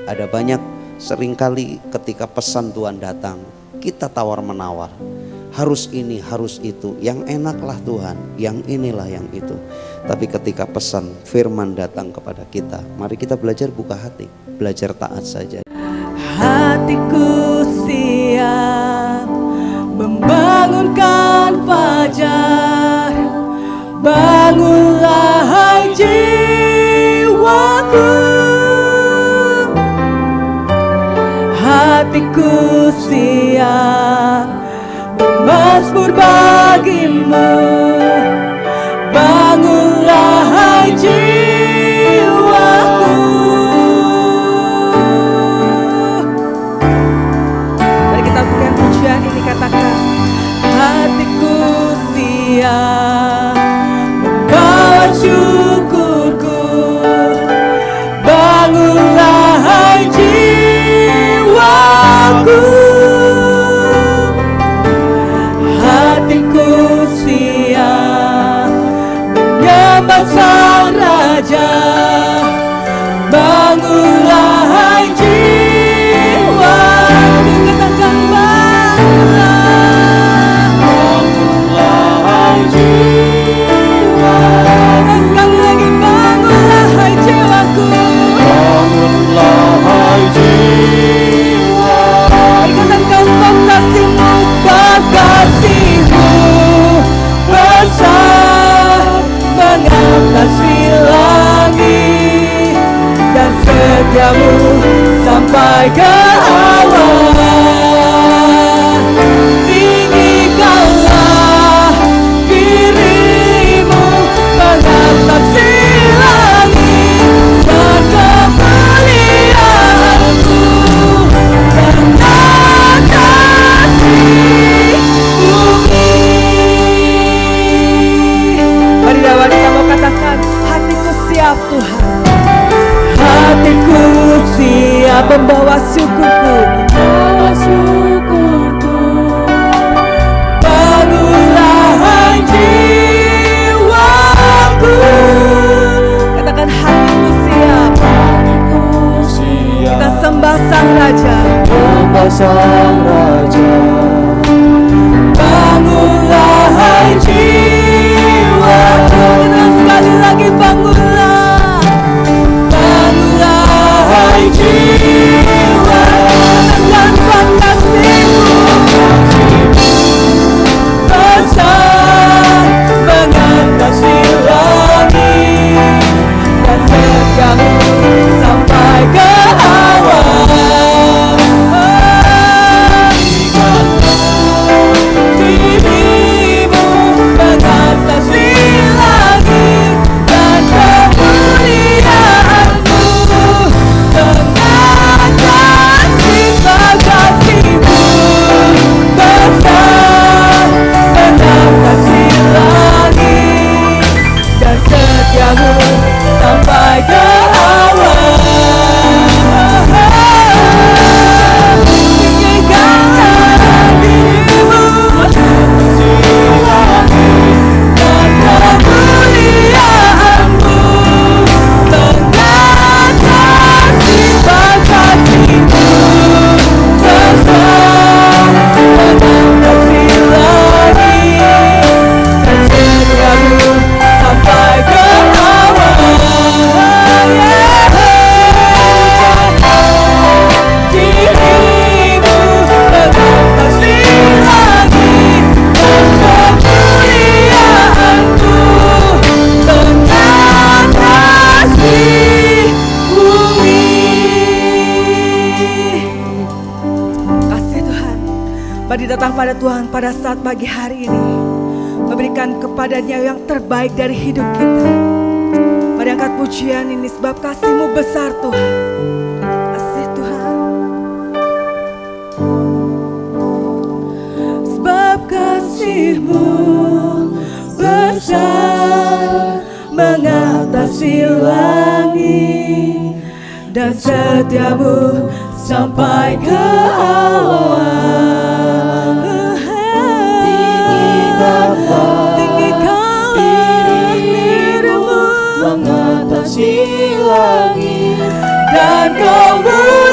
Ada banyak seringkali ketika pesan Tuhan datang, kita tawar-menawar. Harus ini, harus itu. Yang enaklah Tuhan, yang inilah yang itu. Tapi ketika pesan firman datang kepada kita, mari kita belajar buka hati, belajar taat saja. Hatiku siap membangunkan fajar. Bangunlah hai jiwaku. Hatiku siap bermazmur bagimu. Bangunlah hai jiwaku. Mari kita berikan pujian ini, katakan hatiku siap membawa syukurku. Bangunlah hai jiwaku. Hatiku siap menyembah Sang Raja. Bangunlah hai jiwaku. Katakan bangunlah hai jiwaku. Sekali lagi bangunlah hai jiwaku. Bangunlah hai jiwaku. Katakan sebab kasih-Mu, sebab kasih-Mu besar mengatasi langit, dan setia-Mu sampai ke awan. Tinggikanlah diri-Mu mengatasi langit, dan kemuliaan-Mu mengatasi bumi. Mari dalam kita mau katakan, hatiku siap Tuhan. Hatiku siap membawa syukurku. Membawa syukurku. Bangunlah hai jiwaku. Katakan hatiku siap. Hatiku siap. Kita sembah Sang Raja. Sembah Sang Raja. Bangunlah hai jiwaku. Dan sekali lagi bangunlah. Bangunlah hai jiwaku. Dan kasih-Mu besar mengatasi langit, dan setia-Mu sampai ke awan. Diri-Mu mengatasi langit, dan kemuliaan-Mu mengatasi kasih-Mu besar mengatasi langit, dan setia-Mu sampai ke awan. Tinggikanlah diri-Mu mengatasi langit, dan kemuliaan-Mu mengatasi kasih-Mu besar mengatasi langit, dan setia-Mu sampai ke awan. Diri-Mu mengatasi langit, dan kemuliaan-Mu mengatasi bumi. Kasih Tuhan, mari datang pada Tuhan pada saat pagi hari ini, memberikan kepadanya yang terbaik dari hidup kita. Mari angkat pujian ini, sebab kasih-Mu besar Tuhan. Kasih Tuhan. Sebab kasih-Mu besar mengatasi langit, dan setia-Mu sampai ke awan. Tinggikanlah diri-Mu mengatasi langit, dan kemuliaan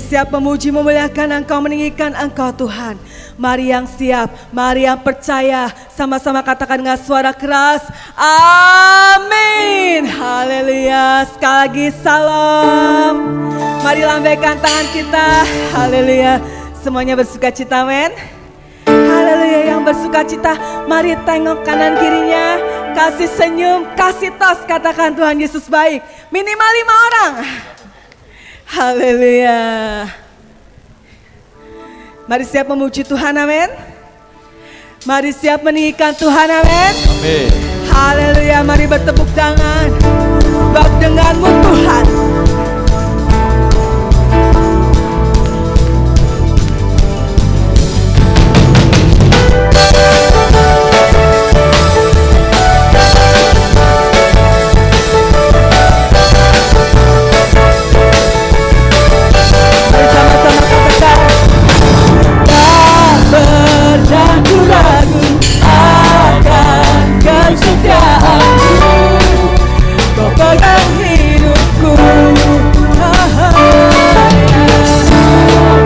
siap memuji, memuliakan Engkau, meninggikan Engkau Tuhan. Mari yang siap, mari yang percaya, sama-sama katakan dengan suara keras, amin. Haleluya. Sekali lagi salam. Mari lambaikan tangan kita. Haleluya. Semuanya bersuka cita, men. Haleluya. Yang bersuka cita, mari tengok kanan kirinya, kasih senyum, kasih tos, katakan Tuhan Yesus baik. Minimal 5 orang. Haleluya. Mari siap memuji Tuhan, amin. Mari siap meninggikan Tuhan, amin. Amin. Haleluya. Mari bertepuk tangan. Sebab denganmu Tuhan. Ragu-ragu akan kesetiaanmu, Kau pegang hidupku.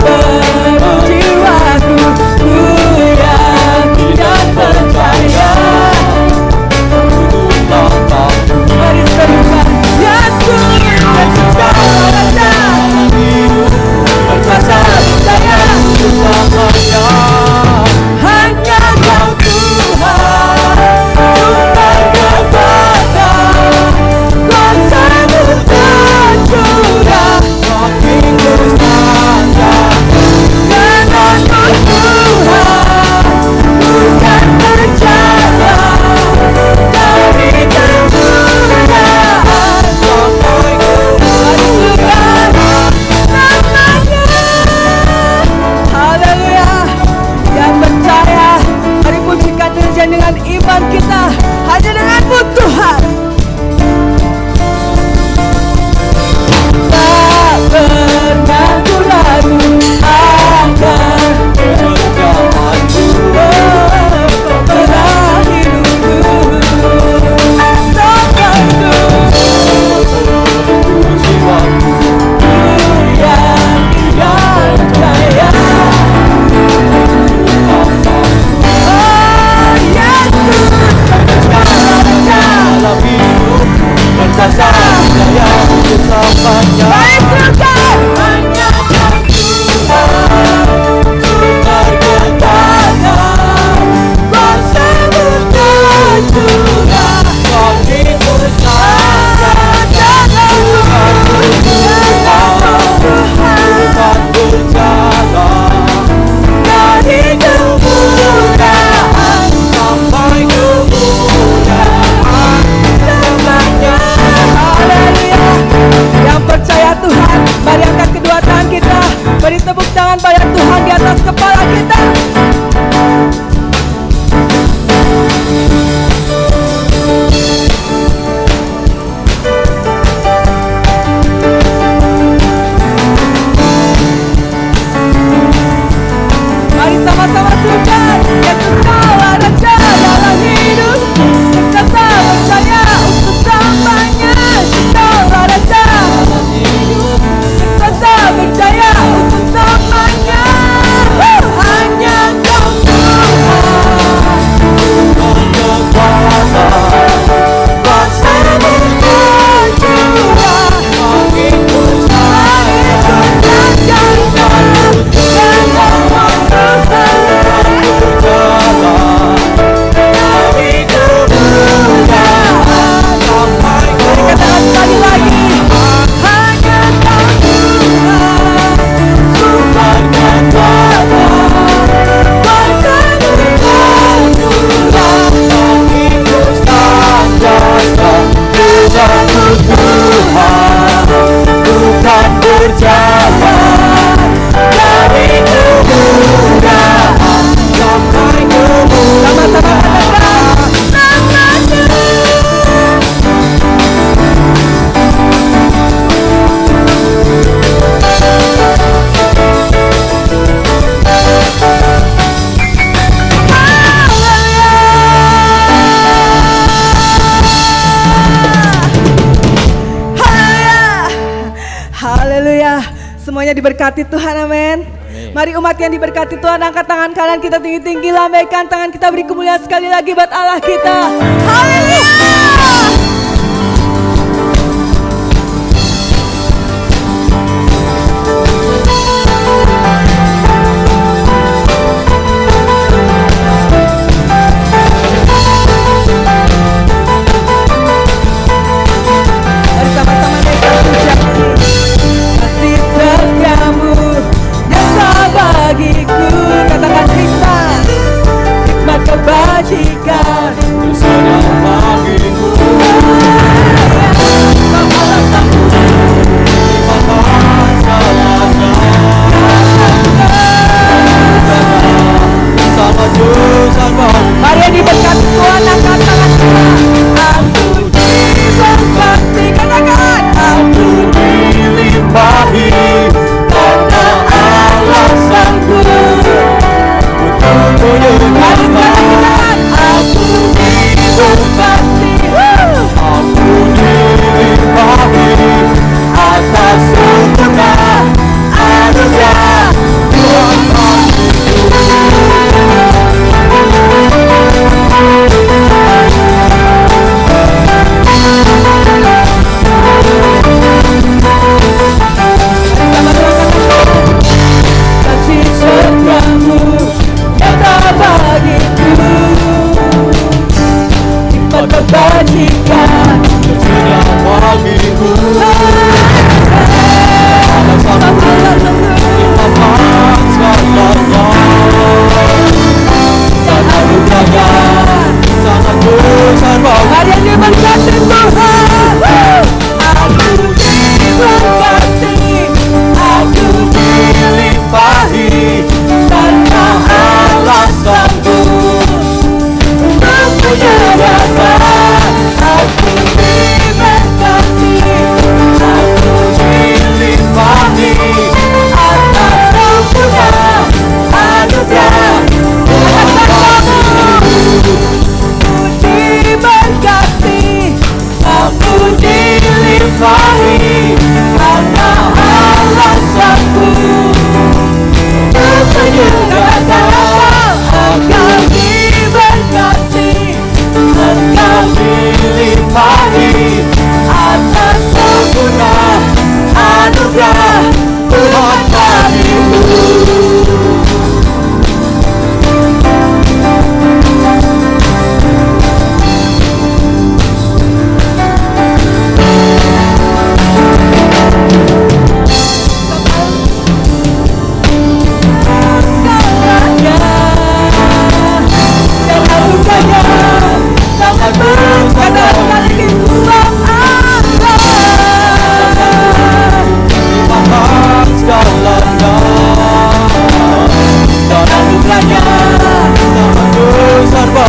Penuh jiwaku, ku yakin dan percaya. Mari serukan Yesus, Yesus kau Raja, berkuasa percaya bersamanya. Hanya Kau Tuhan, sumber kekuatan, kuasa-Mu tercurah, makin bertanda. Denganmu Tuhan, bukan percaya dari kemuliaan sampai kemuliaan namanya. Haleluya. Yang percaya, mari pujikan Tuhan dengan iman kita. Hanya denganmu Tuhan. Tak pernah ku ragu akan kesetiaanmu, Kau pegang hidupku. Sampai jiwaku, ku yakin dan percaya. Dalam hidup berkuasa percaya bersamanya. Hanya Kau Tuhan, sumber kekuatan, kuasa-Mu tercurah, makin bertanda. Denganmu Tuhan, berjalan dari kemuliaan sampai kemuliaan namanya. Haleluya. Yang percaya Tuhan, mari angkat kedua tangan kita, beri tepuk tangan pada Tuhan di atas kepala kita. Mari sama-sama sujud. Yesus kau Raja dalam hidup, kita percaya untuk selamanya. Yesus kau Raja dalam hidup, kita percaya untuk selamanya. diberkati Tuhan, amin. Mari umat yang diberkati Tuhan, angkat tangan kanan kita tinggi-tinggi, lambaikan tangan kita, beri kemuliaan sekali lagi buat Allah kita. Haleluya. Bagiku, katakan hikmat, hikmat kebajikan bersama bagiku. Mari yang diberkati Tuhan, angkat tangan kita. Aku diberkati, katakan aku dilimpahi karena Allah sanggup untuk menyelamatkan. Aku diberkati, aku dilimpahi atas sempurna anugerah Tuhan bagiku. Kasih surgamu nyata bagiku, hikmat kebajikan tersedia bagiku. Mari yang diberkati Tuhan. Aku diberkati, aku dilimpahi karena Allah sanggup untuk menyerahkan. Aku diberkati, aku dilimpahi atas sempurna anugerah Tuhan bagiku. Diberkati, aku dilimpahi karena Allah sanggup untuk menyerahkan. Engkau diberkati, engkau dilimpahi atas sempurna anugerah Tuhan bagiku.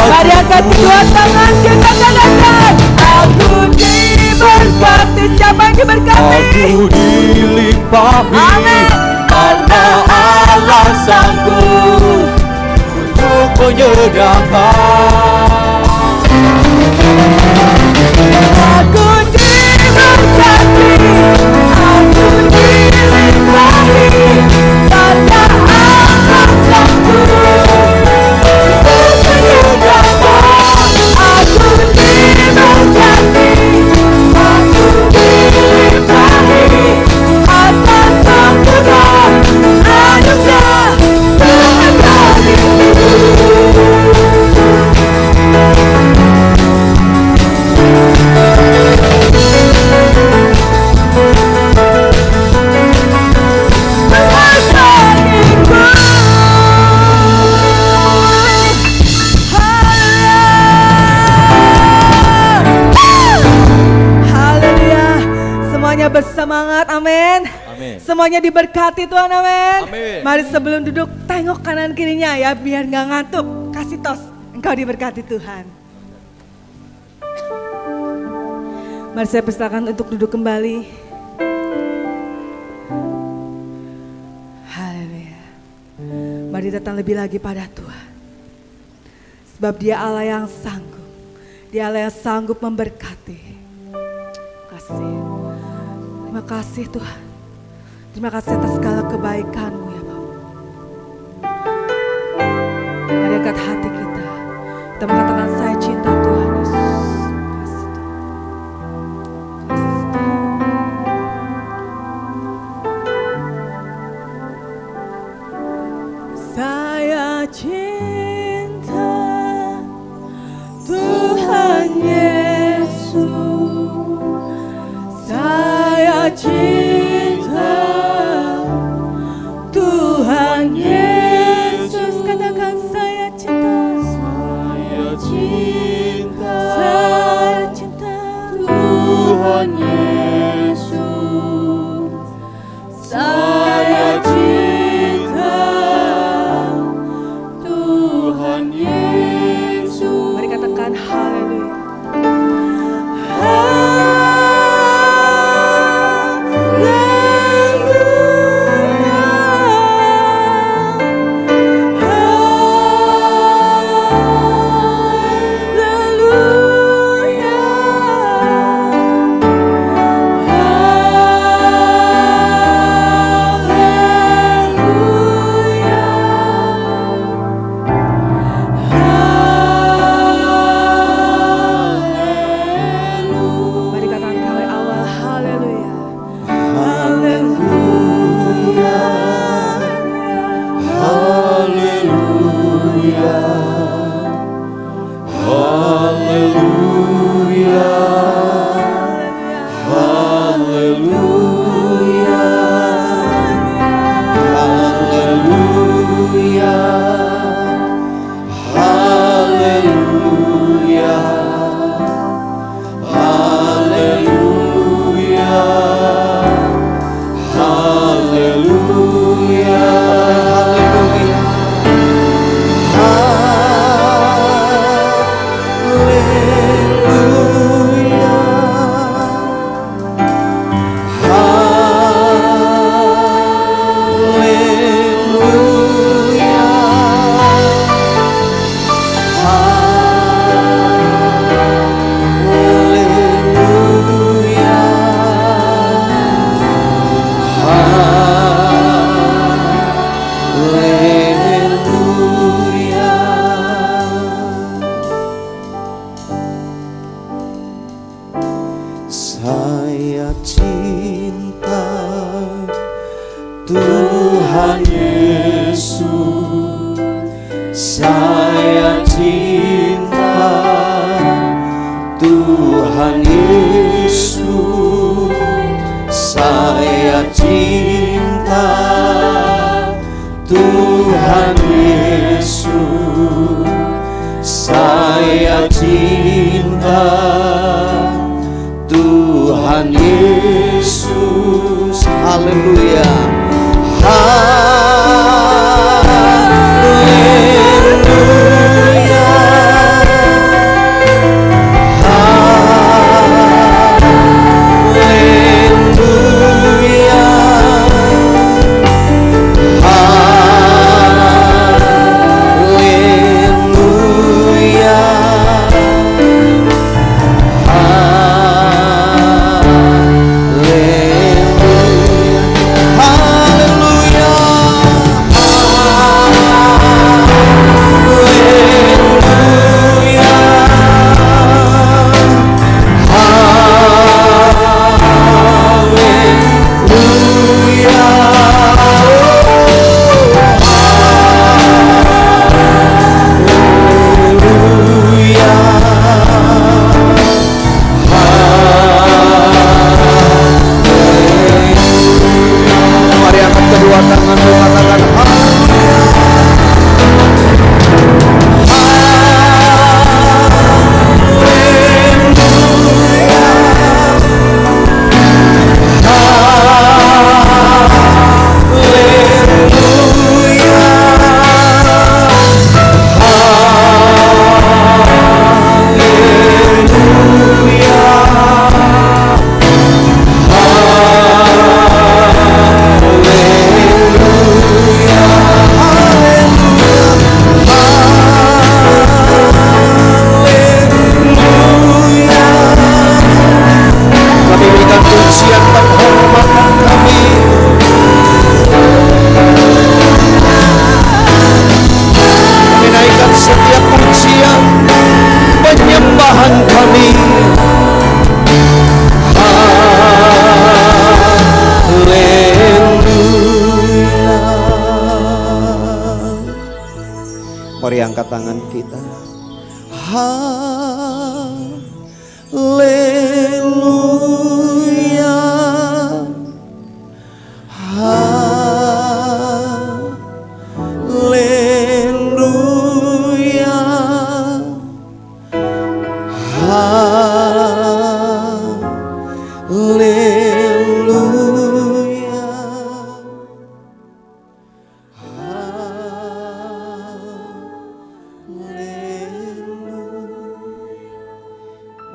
Mari angkat kedua tangan kita katakan, aku diberkati. Siapa yang diberkati? Aku dilimpahi, amin, karena Allah sanggup untuk menyediakan. Aku diberkati, aku dilimpahi karena Allah sanggup untuk menyediakan. Aku diberkati, aku dilimpahi atas sempurna anugerah Tuhan bagiku. Bersemangat, amin. Amin. Semuanya diberkati Tuhan, amin. Amin. Mari sebelum duduk tengok kanan kirinya ya, biar nggak ngantuk. Kasih tos, engkau diberkati Tuhan. Mari saya persilakan untuk duduk kembali. Haleluya. Mari datang lebih lagi pada Tuhan. Sebab Dia Allah yang sanggup. Dia Allah yang sanggup memberkati. Kasih. Terima kasih Tuhan. Terima kasih atas segala kebaikan-Mu ya Bapa. Mari angkat hati kita. Kita mengatakan saya cinta Tuhan Yesus. Kasih Tuhan. Kasih Tuhan. Saya cinta Tuhan Yesus. Saya cinta Tuhan Yesus. Katakan saya cinta. Saya cinta. Saya cinta Tuhan Yesus. Saya cinta Tuhan Yesus. Mari katakan haleluya. Saya cinta Tuhan Yesus. Saya cinta Tuhan Yesus. Saya cinta Tuhan Yesus. Saya cinta Tuhan Yesus. Haleluya. Haleluya. Haleluya. Haleluya. Mari angkat tangan kita. Haleluya. Haleluya. Haleluya.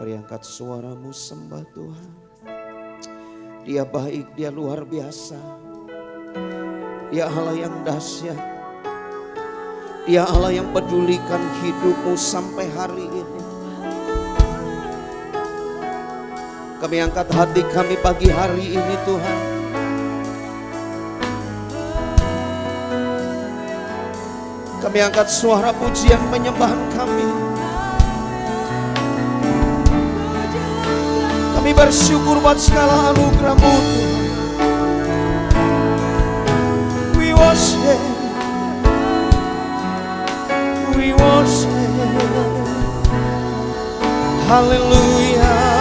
Mari angkat suaramu, sembah Tuhan. Dia baik, Dia luar biasa. Dia Allah yang dahsyat. Dia Allah yang pedulikan hidupmu sampai hari ini. Kami angkat hati kami pagi hari ini Tuhan. Kami angkat suara pujian penyembahan kami. Kami bersyukur buat segala anugerah-Mu Tuhan. We worship, we worship. Hallelujah.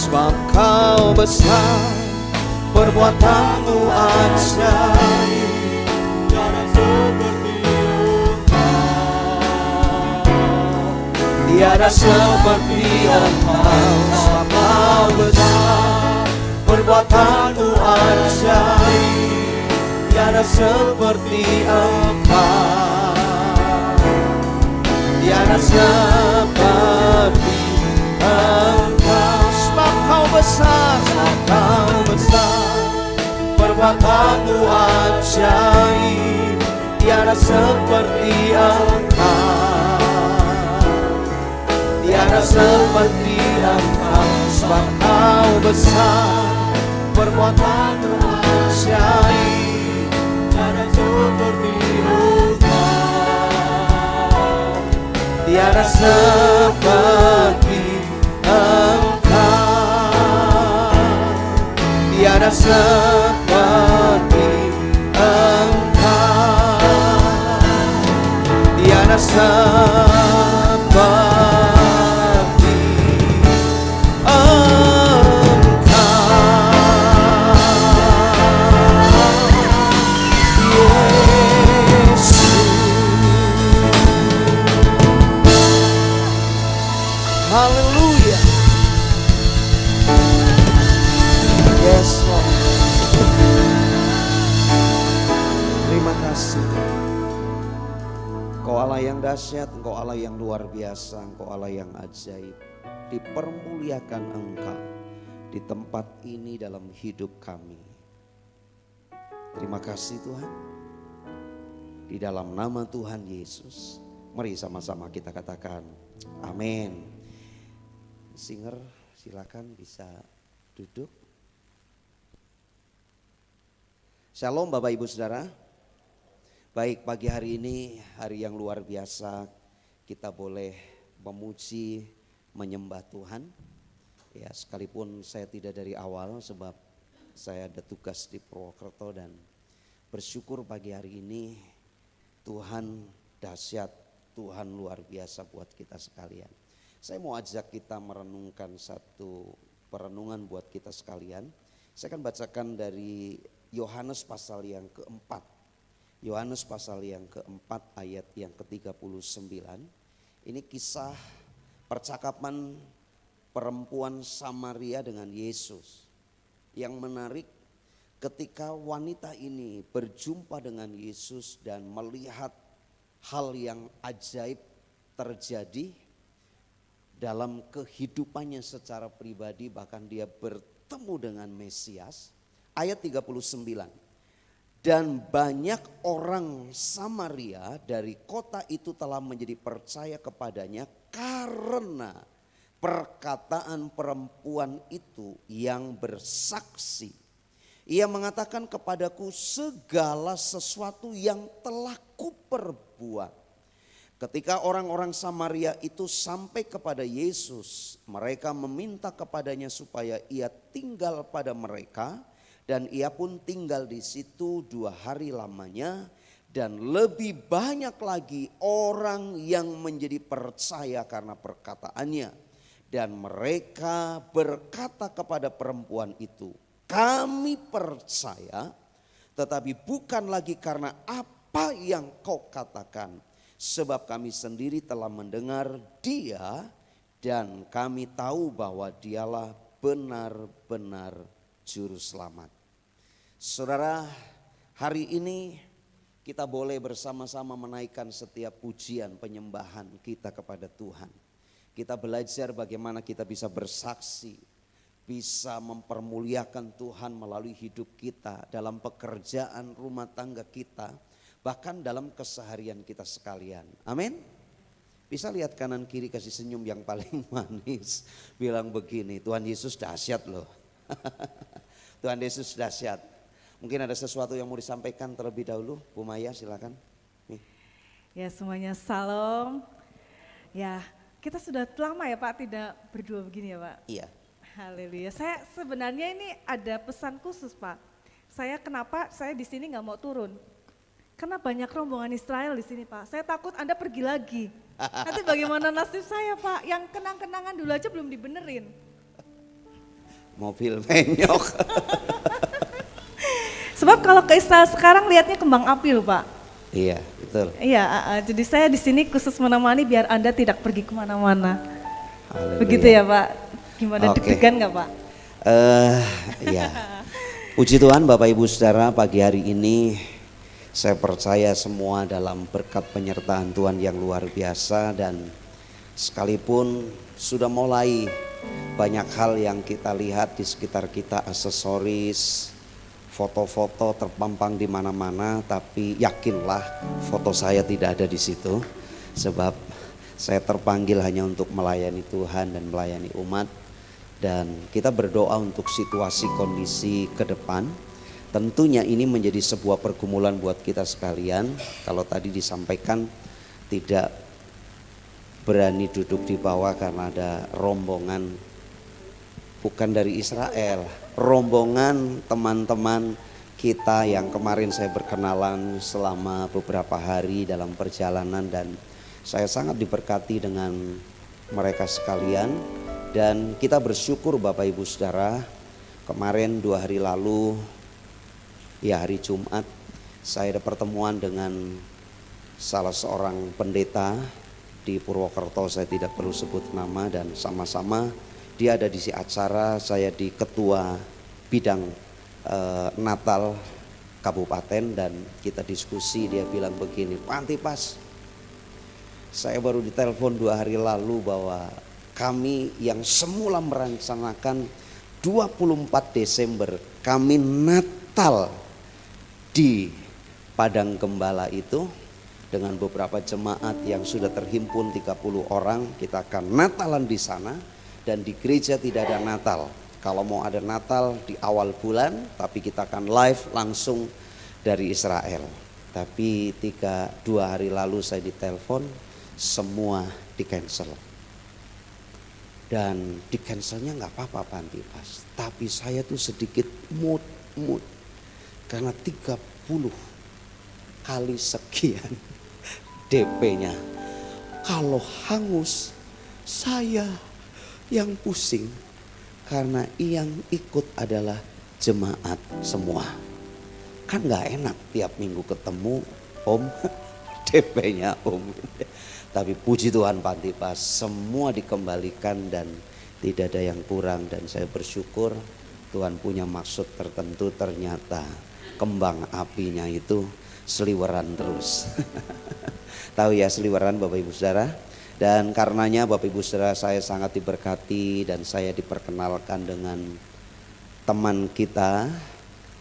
Sebab Kau besar, perbuatanmu ajaib, tiada seperti Engkau. Tiada seperti Engkau. Sebab Kau besar, perbuatanmu ajaib, tiada seperti Engkau. Tiada seperti Engkau. Kau besar, Kau besar, perbuatanmu ajaib, tiada seperti Engkau. Tiada seperti Engkau. Sebab Kau besar, perbuatanmu ajaib, tiada seperti Engkau. Tiada seperti Engkau. Tiada seperti Engkau. Tiada seperti Engkau. Yesus. Haleluya. Yes, Lord. Terima kasih. Engkau Allah yang dahsyat, Engkau Allah yang luar biasa, Engkau Allah yang ajaib. Dipermuliakan Engkau di tempat ini dalam hidup kami. Terima kasih Tuhan. Di dalam nama Tuhan Yesus, mari sama-sama kita katakan amin. Singer silakan bisa duduk. Shalom Bapak Ibu Saudara. Baik, pagi hari ini hari yang luar biasa, kita boleh memuji, menyembah Tuhan. Ya, sekalipun saya tidak dari awal sebab saya ada tugas di Purwokerto, dan bersyukur pagi hari ini Tuhan dahsyat, Tuhan luar biasa buat kita sekalian. Saya mau ajak kita merenungkan satu perenungan buat kita sekalian. Saya akan bacakan dari Yohanes pasal yang keempat. Yohanes pasal yang keempat ayat yang ke-39. Ini kisah percakapan perempuan Samaria dengan Yesus. Yang menarik, ketika wanita ini berjumpa dengan Yesus dan melihat hal yang ajaib terjadi dalam kehidupannya secara pribadi, bahkan dia bertemu dengan Mesias. Ayat 39. Dan banyak orang Samaria dari kota itu telah menjadi percaya kepadanya karena perkataan perempuan itu yang bersaksi. Ia mengatakan kepadaku segala sesuatu yang telah kuperbuat. Ketika orang-orang Samaria itu sampai kepada Yesus, mereka meminta kepadanya supaya ia tinggal pada mereka. Dan ia pun tinggal di situ 2 hari lamanya, dan lebih banyak lagi orang yang menjadi percaya karena perkataannya. Dan mereka berkata kepada perempuan itu, kami percaya, tetapi bukan lagi karena apa yang kau katakan. Sebab kami sendiri telah mendengar dia dan kami tahu bahwa dialah benar-benar juru selamat. Saudara, hari ini kita boleh bersama-sama menaikkan setiap pujian penyembahan kita kepada Tuhan. Kita belajar bagaimana kita bisa bersaksi, bisa mempermuliakan Tuhan melalui hidup kita, dalam pekerjaan rumah tangga kita, bahkan dalam keseharian kita sekalian. Amin. Bisa lihat kanan kiri, kasih senyum yang paling manis. Bilang begini, Tuhan Yesus dahsyat loh. Tuhan Yesus dahsyat. Mungkin ada sesuatu yang mau disampaikan terlebih dahulu, Bu Maya silakan. Nih. Ya semuanya salam. Ya kita sudah lama ya Pak tidak berdua begini ya Pak. Iya. Haleluya. Saya sebenarnya ini ada pesan khusus Pak. Kenapa saya di sini nggak mau turun? Karena banyak rombongan Israel di sini Pak. Saya takut Anda pergi lagi. Nanti bagaimana nasib saya Pak? Yang kenang-kenangan dulu aja belum dibenerin. Mobil menyok. Sebab kalau ke Israel sekarang lihatnya kembang api loh Pak. Iya betul. Iya, jadi saya di sini khusus menemani biar Anda tidak pergi kemana-mana. Haleluya. Begitu ya Pak? Gimana deg-degan nggak Pak? Ya. Puji Tuhan Bapak Ibu Saudara, pagi hari ini saya percaya semua dalam berkat penyertaan Tuhan yang luar biasa. Dan sekalipun sudah mulai banyak hal yang kita lihat di sekitar kita, aksesoris, foto-foto terpampang di mana-mana, tapi yakinlah foto saya tidak ada di situ. Sebab saya terpanggil hanya untuk melayani Tuhan dan melayani umat. Dan kita berdoa untuk situasi kondisi ke depan. Tentunya ini menjadi sebuah pergumulan buat kita sekalian. Kalau tadi disampaikan tidak berani duduk di bawah karena ada rombongan bukan dari Israel, rombongan teman-teman kita yang kemarin saya berkenalan selama beberapa hari dalam perjalanan, dan saya sangat diberkati dengan mereka sekalian. Dan kita bersyukur Bapak Ibu Saudara, kemarin 2 hari lalu, ya hari Jumat, saya ada pertemuan dengan salah seorang pendeta di Purwokerto, saya tidak perlu sebut nama, dan sama-sama dia ada di acara, saya di ketua bidang Natal Kabupaten, dan kita diskusi. Dia bilang begini, Pak Antipas, saya baru ditelepon 2 hari lalu bahwa kami yang semula merencanakan 24 Desember kami Natal di Padang Gembala itu dengan beberapa jemaat yang sudah terhimpun 30 orang, kita akan Natalan di sana. Dan di gereja tidak ada Natal. Kalau mau ada Natal di awal bulan, tapi kita akan live langsung dari Israel. Tapi 2 hari lalu saya ditelepon, semua di cancel. Dan di cancelnya nggak apa-apa Pak Antipas, tapi saya tuh sedikit mood karena 30 kali sekian DP-nya. Kalau hangus saya yang pusing, karena yang ikut adalah jemaat semua. Kan gak enak tiap minggu ketemu Om DP-nya Om. Tapi puji Tuhan Pak Antipas, semua dikembalikan dan tidak ada yang kurang, dan saya bersyukur Tuhan punya maksud tertentu. Ternyata kembang apinya itu seliweran terus. Tahu ya seliweran Bapak Ibu Saudara? Dan karenanya Bapak Ibu Saudara, saya sangat diberkati dan saya diperkenalkan dengan teman kita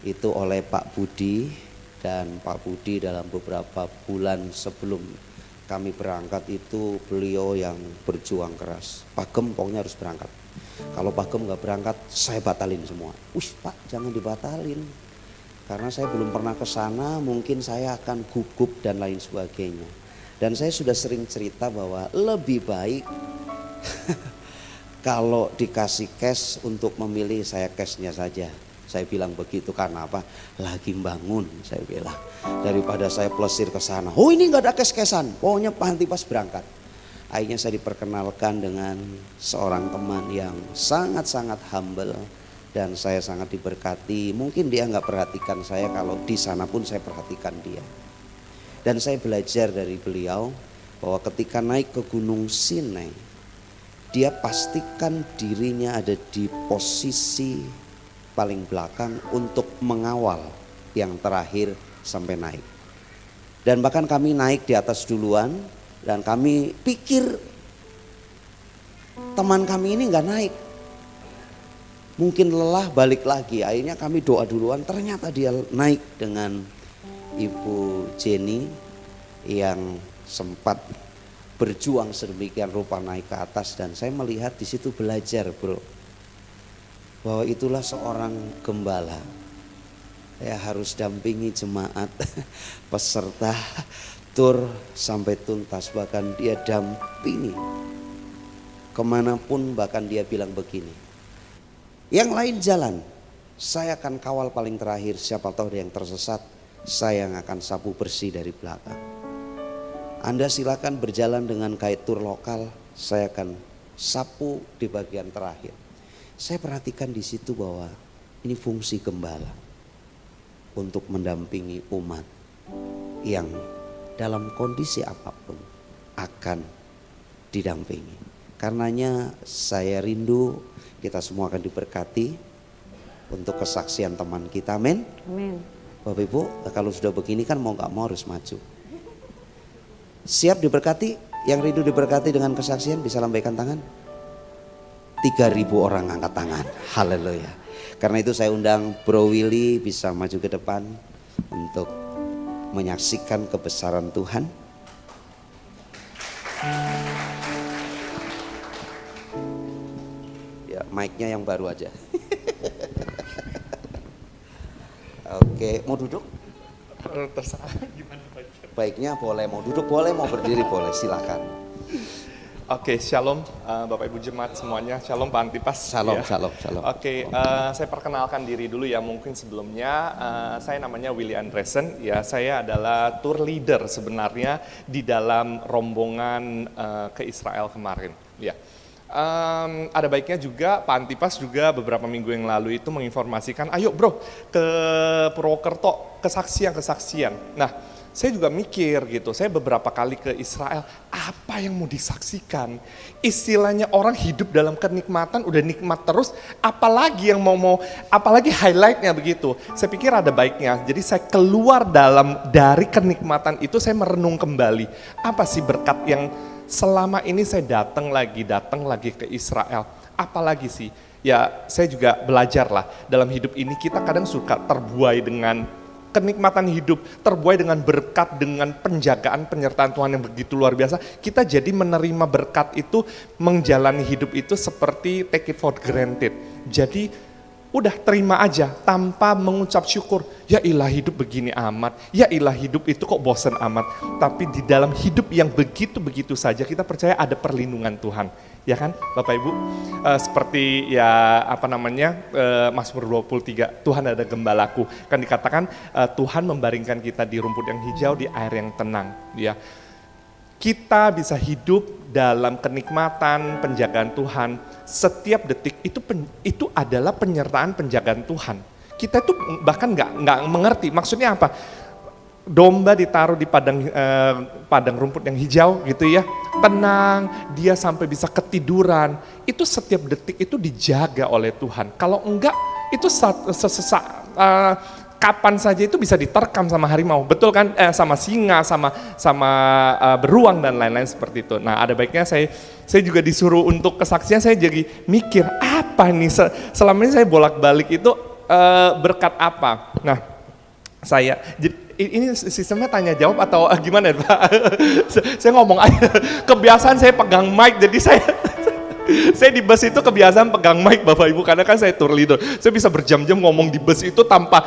itu oleh Pak Budi. Dan Pak Budi dalam beberapa bulan sebelum kami berangkat itu beliau yang berjuang keras. Pak Gem pokoknya harus berangkat. Kalau Pak Gem gak berangkat saya batalin semua. Wih Pak jangan dibatalin. Karena saya belum pernah ke sana, mungkin saya akan gugup dan lain sebagainya. Dan saya sudah sering cerita bahwa lebih baik kalau dikasih cash untuk memilih, saya cashnya saja. Saya bilang begitu karena apa? Lagi bangun saya bilang. Daripada saya plesir ke sana. Oh ini nggak ada cash-cashan. Pokoknya Pak Antipas berangkat. Akhirnya saya diperkenalkan dengan seorang teman yang sangat-sangat humble dan saya sangat diberkati. Mungkin dia nggak perhatikan saya, kalau di sana pun saya perhatikan dia. Dan saya belajar dari beliau bahwa ketika naik ke Gunung Sinai, dia pastikan dirinya ada di posisi paling belakang untuk mengawal yang terakhir sampai naik. Dan bahkan kami naik di atas duluan dan kami pikir teman kami ini nggak naik. Mungkin lelah balik lagi, akhirnya kami doa duluan, ternyata dia naik dengan Ibu Jenny yang sempat berjuang sedemikian rupa naik ke atas. Dan saya melihat di situ belajar bro, bahwa itulah seorang gembala ya, harus dampingi jemaat peserta tur sampai tuntas. Bahkan dia dampingi kemanapun, bahkan dia bilang begini, yang lain jalan, saya akan kawal paling terakhir, siapa tahu ada yang tersesat, saya yang akan sapu bersih dari belakang. Anda silakan berjalan dengan guide tur lokal, saya akan sapu di bagian terakhir. Saya perhatikan di situ bahwa ini fungsi gembala untuk mendampingi umat yang dalam kondisi apapun akan didampingi. Karenanya saya rindu kita semua akan diberkati untuk kesaksian teman kita. Amin. Amin. Bapak Ibu, kalau sudah begini kan mau gak mau harus maju. Siap diberkati? Yang rindu diberkati dengan kesaksian bisa lambaikan tangan. 3.000 orang angkat tangan. Haleluya. Karena itu saya undang Bro Willy bisa maju ke depan untuk menyaksikan kebesaran Tuhan. Ya, mic-nya yang baru aja. Oke, mau duduk? Terserah gimana Baiknya boleh, mau duduk boleh, mau berdiri boleh, silakan. Oke, shalom Bapak Ibu Jemaat semuanya, shalom Pak Antipas. Shalom, ya. shalom, shalom. Oke, saya perkenalkan diri dulu ya, mungkin sebelumnya saya namanya Willy Andresen, ya saya adalah tour leader sebenarnya di dalam rombongan ke Israel kemarin. Ya. Ada baiknya juga Pak Antipas juga beberapa minggu yang lalu itu menginformasikan, ayo bro ke Purwokerto, kesaksian. Nah, saya juga mikir gitu, saya beberapa kali ke Israel, apa yang mau disaksikan? Istilahnya orang hidup dalam kenikmatan, udah nikmat terus, apalagi yang apalagi highlightnya begitu. Saya pikir ada baiknya, jadi saya keluar dari kenikmatan itu, saya merenung kembali. Apa sih berkat yang selama ini saya datang lagi ke Israel? Apalagi sih? Ya saya juga belajar lah, dalam hidup ini kita kadang suka terbuai dengan kenikmatan hidup, terbuai dengan berkat, dengan penjagaan, penyertaan Tuhan yang begitu luar biasa. Kita jadi menerima berkat itu, menjalani hidup itu seperti take it for granted. Jadi udah terima aja tanpa mengucap syukur. Ya ilah hidup begini amat, ya ilah hidup itu kok bosan amat. Tapi di dalam hidup yang begitu-begitu saja kita percaya ada perlindungan Tuhan. Ya kan Bapak Ibu, seperti ya Mazmur 23, Tuhan ada gembalaku. Kan dikatakan Tuhan membaringkan kita di rumput yang hijau, di air yang tenang. Ya, kita bisa hidup dalam kenikmatan, penjagaan Tuhan. Setiap detik itu adalah penyertaan penjagaan Tuhan. Kita itu bahkan nggak mengerti maksudnya apa. domba ditaruh di padang rumput yang hijau gitu ya, tenang, dia sampai bisa ketiduran, itu setiap detik itu dijaga oleh Tuhan. Kalau enggak, itu kapan saja itu bisa diterkam sama harimau, betul kan? Sama singa, sama beruang dan lain-lain seperti itu. Nah, ada baiknya saya juga disuruh untuk kesaksian, saya jadi mikir apa nih selama ini saya bolak-balik itu berkat apa? Nah, ini sistemnya tanya jawab atau gimana ya Pak? Saya ngomong aja, kebiasaan saya pegang mic, jadi saya di bus itu kebiasaan pegang mic Bapak Ibu, karena kan saya tour leader. Saya bisa berjam-jam ngomong di bus itu tanpa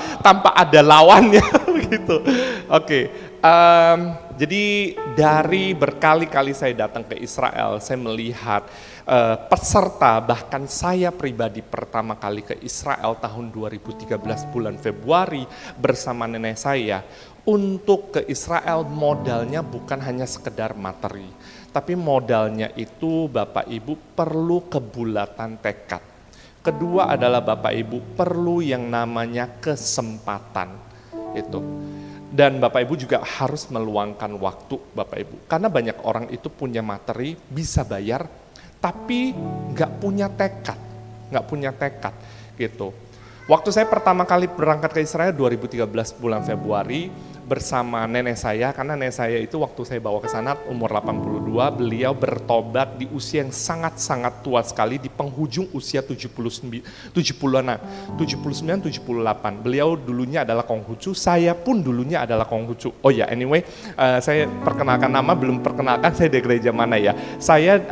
ada lawannya gitu. Oke. Jadi dari berkali-kali saya datang ke Israel, saya melihat peserta, bahkan saya pribadi pertama kali ke Israel tahun 2013 bulan Februari bersama nenek saya. Untuk ke Israel modalnya bukan hanya sekedar materi, tapi modalnya itu Bapak Ibu perlu kebulatan tekad. Kedua adalah Bapak Ibu perlu yang namanya kesempatan itu. Dan Bapak Ibu juga harus meluangkan waktu Bapak Ibu. Karena banyak orang itu punya materi, bisa bayar, tapi nggak punya tekad gitu. Waktu saya pertama kali berangkat ke Israel 2013 bulan Februari bersama nenek saya, karena nenek saya itu waktu saya bawa ke sana umur 82, beliau bertobat di usia yang sangat-sangat tua sekali, di penghujung usia 70-an, 79-78. Beliau dulunya adalah Konghucu, saya pun dulunya adalah Konghucu. Oh ya, anyway, saya perkenalkan nama, belum perkenalkan saya di gereja mana ya. Saya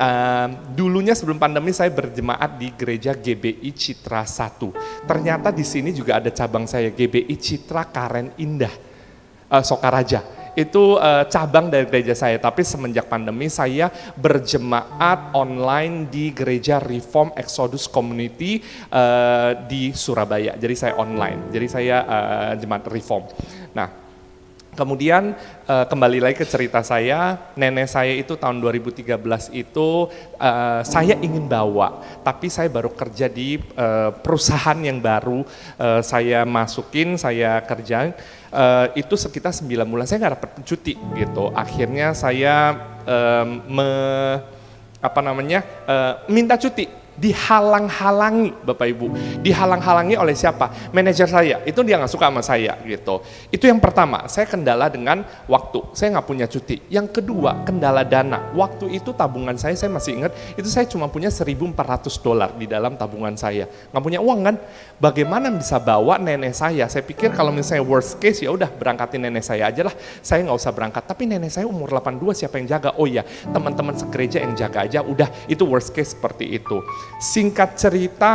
dulunya sebelum pandemi saya berjemaat di gereja GBI Citra 1. Ternyata di sini juga ada cabang saya, GBI Citra Karen Indah. Sokaraja, itu cabang dari gereja saya, tapi semenjak pandemi saya berjemaat online di gereja Reform Exodus Community di Surabaya, jadi saya online, jadi saya jemaat Reform. Nah, kemudian kembali lagi ke cerita saya, nenek saya itu tahun 2013 itu saya ingin bawa, tapi saya baru kerja di perusahaan yang baru saya masukin, saya kerjain. Itu sekitar 9 bulan saya nggak dapat cuti gitu. Akhirnya saya minta cuti, dihalang-halangi Bapak Ibu. Dihalang-halangi oleh siapa? Manajer saya, itu dia nggak suka sama saya gitu. Itu yang pertama, saya kendala dengan waktu, saya nggak punya cuti. Yang kedua, kendala dana. Waktu itu tabungan saya masih ingat, itu saya cuma punya $1.400 di dalam tabungan saya. Nggak punya uang kan? Bagaimana bisa bawa nenek saya? Saya pikir kalau misalnya worst case ya udah berangkatin nenek saya aja lah, saya nggak usah berangkat. Tapi nenek saya umur 82, siapa yang jaga? Oh iya, teman-teman segereja yang jaga aja, udah itu worst case seperti itu. Singkat cerita,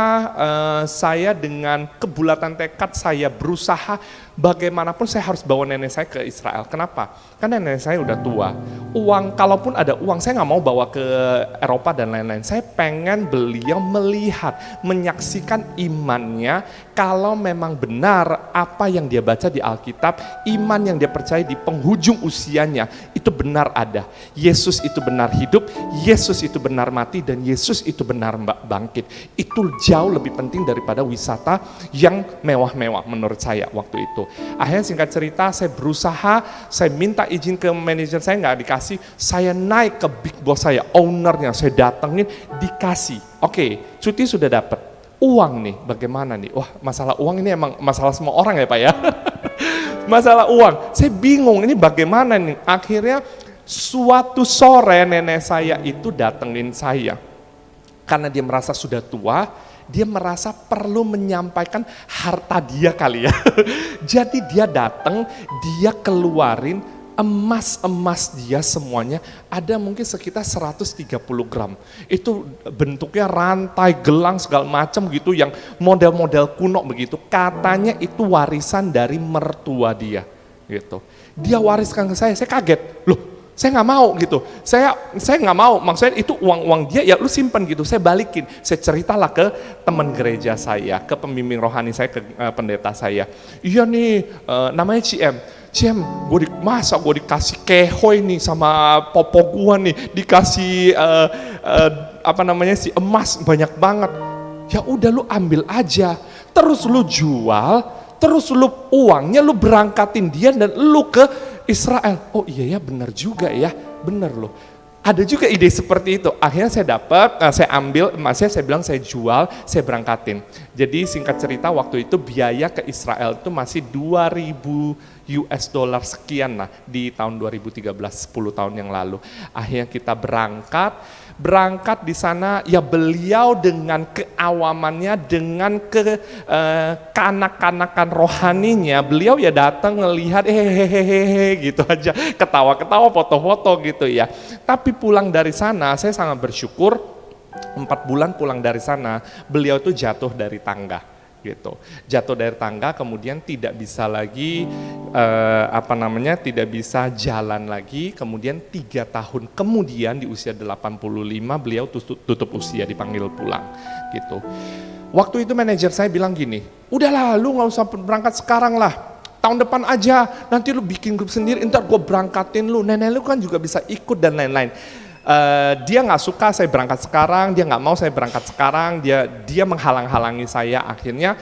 saya dengan kebulatan tekad saya berusaha bagaimanapun saya harus bawa nenek saya ke Israel. Kenapa? Karena nenek saya udah tua. Uang, kalaupun ada uang, saya nggak mau bawa ke Eropa dan lain-lain. Saya pengen beliau melihat, menyaksikan imannya, kalau memang benar apa yang dia baca di Alkitab, iman yang dia percaya di penghujung usianya, itu benar ada. Yesus itu benar hidup, Yesus itu benar mati, dan Yesus itu benar bangkit. Itu jauh lebih penting daripada wisata yang mewah-mewah menurut saya waktu itu. Akhirnya singkat cerita, saya berusaha, saya minta izin ke manajer saya, nggak dikasih. Saya naik ke big boss saya, ownernya, saya datengin, dikasih. Oke, cuti sudah dapat. Uang nih, bagaimana nih? Wah, masalah uang ini emang masalah semua orang ya Pak ya. Masalah uang, saya bingung ini bagaimana nih. Akhirnya suatu sore nenek saya itu datengin saya. Karena dia merasa sudah tua, dia merasa perlu menyampaikan harta dia kali ya. Jadi dia datang, dia keluarin emas-emas dia semuanya, ada mungkin sekitar 130 gram. Itu bentuknya rantai, gelang, segala macam gitu, yang model-model kuno begitu. Katanya itu warisan dari mertua dia gitu. Dia wariskan ke saya kaget. Loh, saya nggak mau gitu, saya nggak mau, maksudnya itu uang dia, ya lu simpen gitu, saya balikin. Saya ceritalah ke teman gereja saya, ke pembimbing rohani saya, ke pendeta saya. Iya nih, namanya Ciem, gue dikasih kehoy nih sama popo gue nih, dikasih si emas banyak banget. Ya udah lu ambil aja, terus lu jual, terus uangnya lu berangkatin dia dan lu ke Israel. Oh iya ya, benar juga ya, benar loh. Ada juga ide seperti itu. Akhirnya saya dapat, saya ambil emasnya, saya bilang saya jual, saya berangkatin. Jadi singkat cerita waktu itu biaya ke Israel itu masih 2.000 US dollar sekian lah di tahun 2013, 10 tahun yang lalu. Akhirnya kita berangkat di sana, ya beliau dengan keawamannya, dengan kekanak-kanakan rohaninya, beliau ya datang ngelihat hehehe gitu aja, ketawa-ketawa, foto-foto gitu ya. Tapi pulang dari sana, saya sangat bersyukur, 4 bulan pulang dari sana, beliau itu jatuh dari tangga. Gitu. Jatuh dari tangga, kemudian tidak bisa lagi tidak bisa jalan lagi. Kemudian 3 tahun kemudian di usia 85 beliau tutup usia, dipanggil pulang gitu. Waktu itu manajer saya bilang gini, udahlah lu nggak usah berangkat sekarang lah, tahun depan aja, nanti lu bikin grup sendiri, ntar gue berangkatin lu, nenek lu kan juga bisa ikut dan lain-lain. Dia nggak suka saya berangkat sekarang, dia nggak mau saya berangkat sekarang, dia menghalang-halangi saya. Akhirnya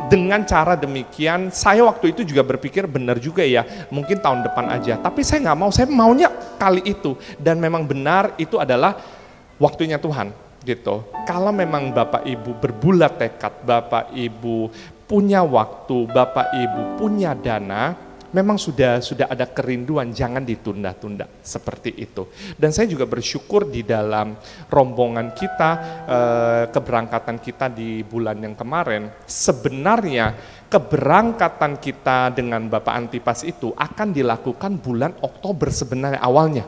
dengan cara demikian, saya waktu itu juga berpikir benar juga ya, mungkin tahun depan aja. Tapi saya nggak mau, saya maunya kali itu. Dan memang benar itu adalah waktunya Tuhan gitu. Kalau memang Bapak Ibu berbulat tekad, Bapak Ibu punya waktu, Bapak Ibu punya dana, memang sudah ada kerinduan, jangan ditunda-tunda seperti itu. Dan saya juga bersyukur di dalam rombongan kita, keberangkatan kita di bulan yang kemarin, sebenarnya keberangkatan kita dengan Bapak Antipas itu akan dilakukan bulan Oktober sebenarnya awalnya.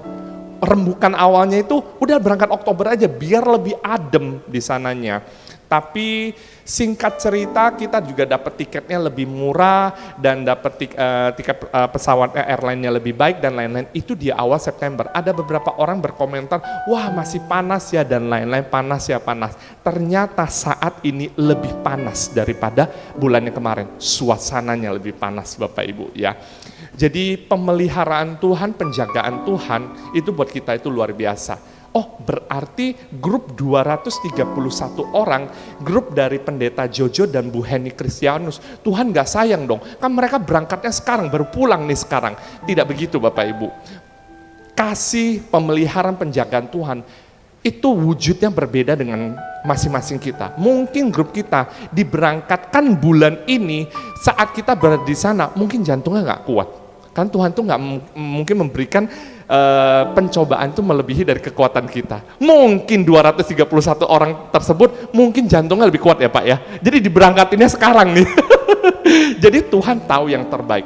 Rembukan awalnya itu udah berangkat Oktober aja biar lebih adem di sananya. Tapi singkat cerita kita juga dapat tiketnya lebih murah dan dapat tiket pesawat airline-nya lebih baik dan lain-lain. Itu di awal September. Ada beberapa orang berkomentar, wah masih panas ya dan lain-lain, panas ya panas. Ternyata saat ini lebih panas daripada bulan yang kemarin. Suasananya lebih panas Bapak Ibu ya. Jadi pemeliharaan Tuhan, penjagaan Tuhan itu buat kita itu luar biasa. Oh berarti grup 231 orang, grup dari pendeta Jojo dan Bu Heni Kristianus, Tuhan gak sayang dong, kan mereka berangkatnya sekarang, baru pulang nih sekarang. Tidak begitu Bapak Ibu. Kasih pemeliharaan penjagaan Tuhan, itu wujudnya berbeda dengan masing-masing kita. Mungkin grup kita diberangkatkan bulan ini, saat kita berada di sana, mungkin jantungnya gak kuat. Kan Tuhan tuh gak mungkin memberikan pencobaan itu melebihi dari kekuatan kita. Mungkin 231 orang tersebut mungkin jantungnya lebih kuat ya Pak ya. Jadi diberangkatinnya sekarang nih. Jadi Tuhan tahu yang terbaik.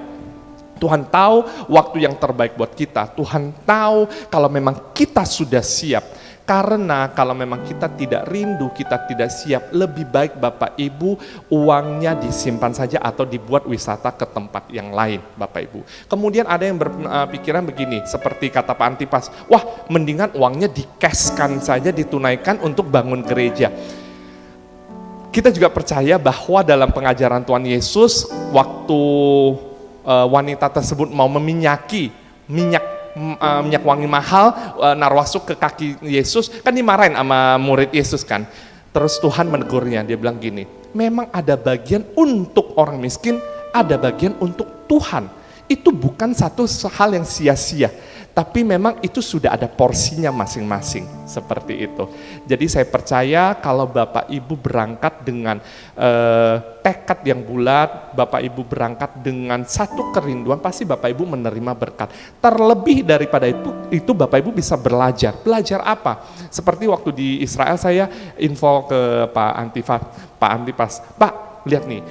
Tuhan tahu waktu yang terbaik buat kita. Tuhan tahu kalau memang kita sudah siap. Karena kalau memang kita tidak rindu, kita tidak siap, lebih baik Bapak Ibu uangnya disimpan saja atau dibuat wisata ke tempat yang lain Bapak Ibu. Kemudian ada yang berpikiran begini, seperti kata Pak Antipas, wah mendingan uangnya di-cashkan saja, ditunaikan untuk bangun gereja. Kita juga percaya bahwa dalam pengajaran Tuhan Yesus, waktu wanita tersebut mau meminyaki minyak wangi mahal, narwasuk ke kaki Yesus, kan dimarahin sama murid Yesus kan. Terus Tuhan menegurnya, dia bilang gini, memang ada bagian untuk orang miskin, ada bagian untuk Tuhan. Itu bukan satu hal yang sia-sia, tapi memang itu sudah ada porsinya masing-masing, seperti itu. Jadi saya percaya kalau Bapak Ibu berangkat dengan tekad yang bulat, Bapak Ibu berangkat dengan satu kerinduan, pasti Bapak Ibu menerima berkat. Terlebih daripada itu Bapak Ibu bisa belajar. Belajar apa? Seperti waktu di Israel saya info ke Pak Antipas, Pak, lihat nih,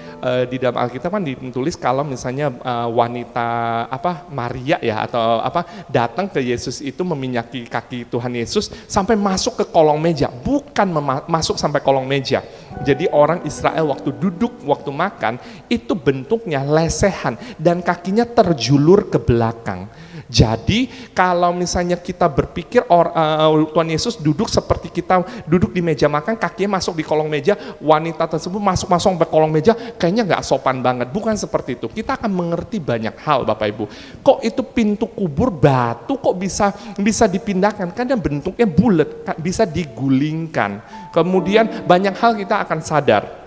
di dalam Alkitab kan ditulis kalau misalnya wanita Maria ya atau datang ke Yesus itu meminyaki kaki Tuhan Yesus sampai masuk ke kolong meja, bukan masuk sampai kolong meja. Jadi orang Israel waktu duduk, waktu makan itu bentuknya lesehan dan kakinya terjulur ke belakang. Jadi kalau misalnya kita berpikir Tuhan Yesus duduk seperti kita duduk di meja makan, kakinya masuk di kolong meja, wanita tersebut masuk sampai kolong meja, kayaknya nggak sopan banget. Bukan seperti itu. Kita akan mengerti banyak hal Bapak Ibu. Kok itu pintu kubur batu kok bisa dipindahkan? Karena bentuknya bulat, bisa digulingkan. Kemudian banyak hal kita akan sadar.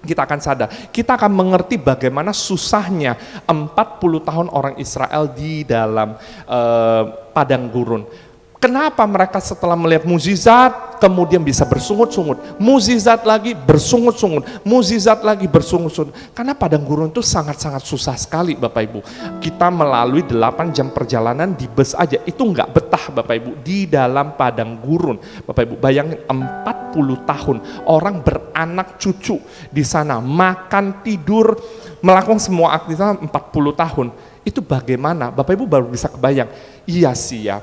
kita akan sadar, kita akan mengerti bagaimana susahnya 40 tahun orang Israel di dalam padang gurun. Kenapa mereka setelah melihat mukjizat kemudian bisa bersungut-sungut, mukjizat lagi bersungut-sungut, mukjizat lagi bersungut-sungut? Karena padang gurun itu sangat-sangat susah sekali Bapak Ibu. Kita melalui 8 jam perjalanan di bus aja, itu nggak betah Bapak Ibu di dalam padang gurun. Bapak Ibu bayangin 40 tahun orang beranak cucu di sana, makan, tidur, melakukan semua aktivitas 40 tahun. Itu bagaimana? Bapak Ibu baru bisa kebayang. Iya sih ya.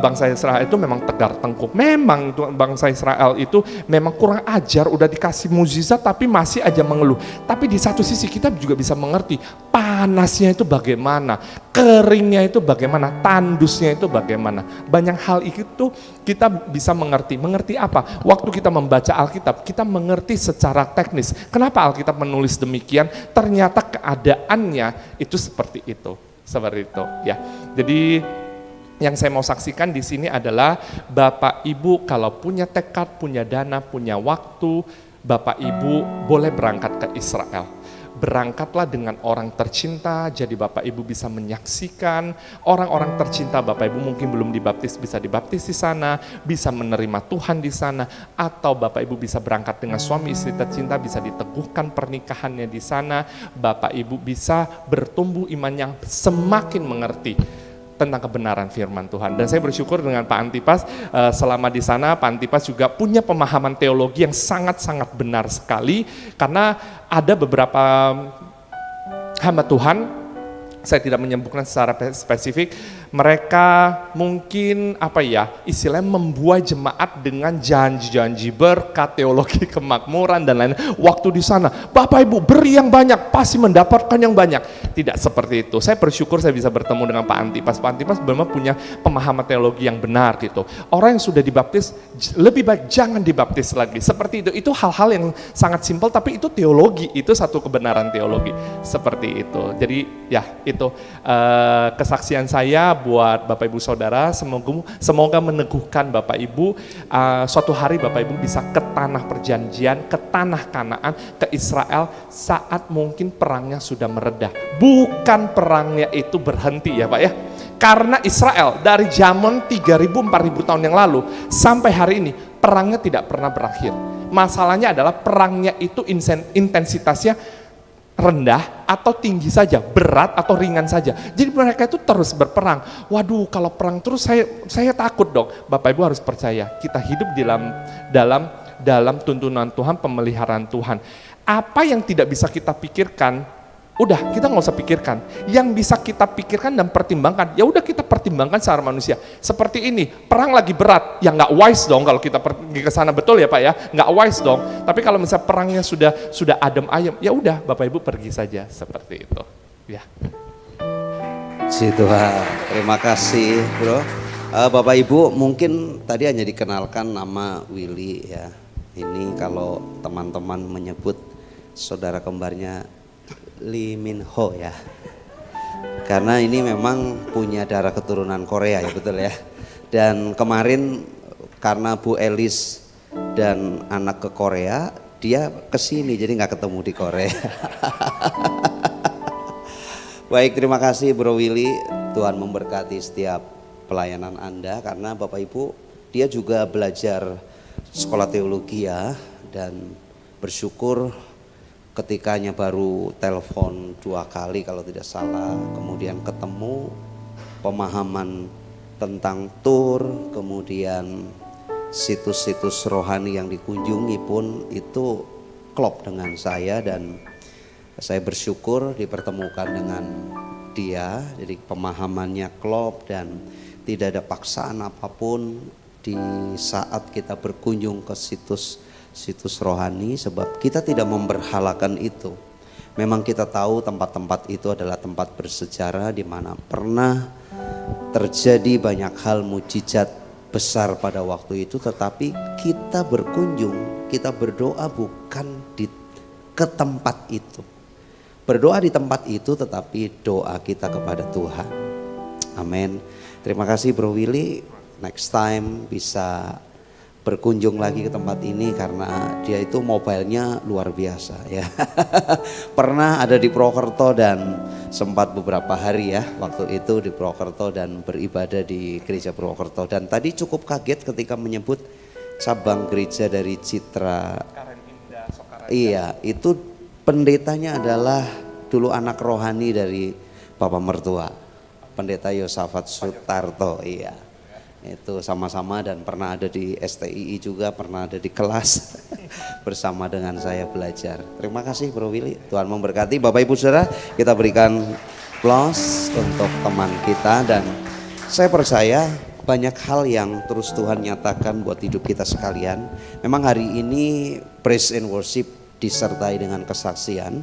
Bangsa Israel itu memang tegar tengkuk. Memang bangsa Israel itu memang kurang ajar, udah dikasih mukjizat tapi masih aja mengeluh. Tapi di satu sisi kita juga bisa mengerti panasnya itu bagaimana, keringnya itu bagaimana, tandusnya itu bagaimana. Banyak hal itu kita bisa mengerti. Mengerti apa? Waktu kita membaca Alkitab, kita mengerti secara teknis. Kenapa Alkitab menulis demikian? Ternyata keadaannya itu seperti itu. Seperti itu ya. Jadi yang saya mau saksikan di sini adalah Bapak Ibu kalau punya tekad, punya dana, punya waktu, Bapak Ibu boleh berangkat ke Israel. Berangkatlah dengan orang tercinta, jadi Bapak Ibu bisa menyaksikan orang-orang tercinta Bapak Ibu mungkin belum dibaptis, bisa dibaptis di sana, bisa menerima Tuhan di sana, atau Bapak Ibu bisa berangkat dengan suami istri tercinta, bisa diteguhkan pernikahannya di sana, Bapak Ibu bisa bertumbuh iman yang semakin mengerti tentang kebenaran firman Tuhan. Dan saya bersyukur dengan Pak Antipas selama di sana, Pak Antipas juga punya pemahaman teologi yang sangat-sangat benar sekali, karena ada beberapa hamba Tuhan, saya tidak menyebutkan secara spesifik, mereka mungkin istilahnya membuai jemaat dengan janji-janji berkat, teologi kemakmuran dan lain-lain. Waktu di sana, Bapak Ibu beri yang banyak, pasti mendapatkan yang banyak. Tidak seperti itu. Saya bersyukur saya bisa bertemu dengan Pak Antipas. Pak Antipas benar punya pemahaman teologi yang benar gitu. Orang yang sudah dibaptis, lebih baik jangan dibaptis lagi. Seperti itu. Itu hal-hal yang sangat simpel, tapi itu teologi. Itu satu kebenaran teologi. Seperti itu. Jadi ya itu kesaksian saya buat Bapak Ibu Saudara, semoga meneguhkan Bapak Ibu, suatu hari Bapak Ibu bisa ke tanah perjanjian, ke tanah Kanaan, ke Israel saat mungkin perangnya sudah meredah. Bukan perangnya itu berhenti ya Pak ya. Karena Israel dari zaman 3.000-4.000 tahun yang lalu sampai hari ini perangnya tidak pernah berakhir. Masalahnya adalah perangnya itu intensitasnya rendah atau tinggi saja, berat atau ringan saja. Jadi mereka itu terus berperang. Waduh, kalau perang terus saya takut dong. Bapak Ibu harus percaya, kita hidup dalam tuntunan Tuhan, pemeliharaan Tuhan. Apa yang tidak bisa kita pikirkan, udah kita nggak usah pikirkan. Yang bisa kita pikirkan dan pertimbangkan, ya udah kita pertimbangkan secara manusia. Seperti ini, perang lagi berat, ya nggak wise dong kalau kita pergi ke sana, betul ya Pak ya, nggak wise dong. Tapi kalau misalnya perangnya sudah adem ayem, ya udah Bapak Ibu pergi saja seperti itu. Ya. Puji Tuhan, terima kasih Bro. Bapak Ibu mungkin tadi hanya dikenalkan nama Willy ya. Ini kalau teman-teman menyebut saudara kembarnya Lee Min Ho ya, karena ini memang punya darah keturunan Korea ya, betul ya. Dan kemarin karena Bu Elis dan anak ke Korea, dia kesini jadi nggak ketemu di Korea. Baik, terima kasih Bro Willy, Tuhan memberkati setiap pelayanan Anda, karena Bapak Ibu dia juga belajar sekolah teologi ya, dan bersyukur ketikanya baru telepon 2 kali kalau tidak salah, kemudian ketemu, pemahaman tentang tur, kemudian situs-situs rohani yang dikunjungi pun itu klop dengan saya, dan saya bersyukur dipertemukan dengan dia, jadi pemahamannya klop dan tidak ada paksaan apapun di saat kita berkunjung ke situs rohani, sebab kita tidak memberhalakan itu. Memang kita tahu tempat-tempat itu adalah tempat bersejarah di mana pernah terjadi banyak hal mujizat besar pada waktu itu, tetapi kita berkunjung, kita berdoa bukan ke tempat itu. Berdoa di tempat itu tetapi doa kita kepada Tuhan. Amin. Terima kasih Bro Willy. Next time bisa berkunjung lagi ke tempat ini karena dia itu mobilenya luar biasa ya. Pernah ada di Purwokerto dan sempat beberapa hari ya waktu itu di Purwokerto dan beribadah di gereja Purwokerto. Dan tadi cukup kaget ketika menyebut cabang gereja dari Citra. Karen Indah Sokaraja. Iya, itu pendetanya adalah dulu anak rohani dari Bapak mertua, Pendeta Yosafat Sutarto. Iya, itu sama-sama dan pernah ada di STII juga, pernah ada di kelas bersama dengan saya belajar. Terima kasih Bro Willy, Tuhan memberkati. Bapak Ibu Saudara, kita berikan applause untuk teman kita dan saya percaya banyak hal yang terus Tuhan nyatakan buat hidup kita sekalian. Memang hari ini praise and worship disertai dengan kesaksian.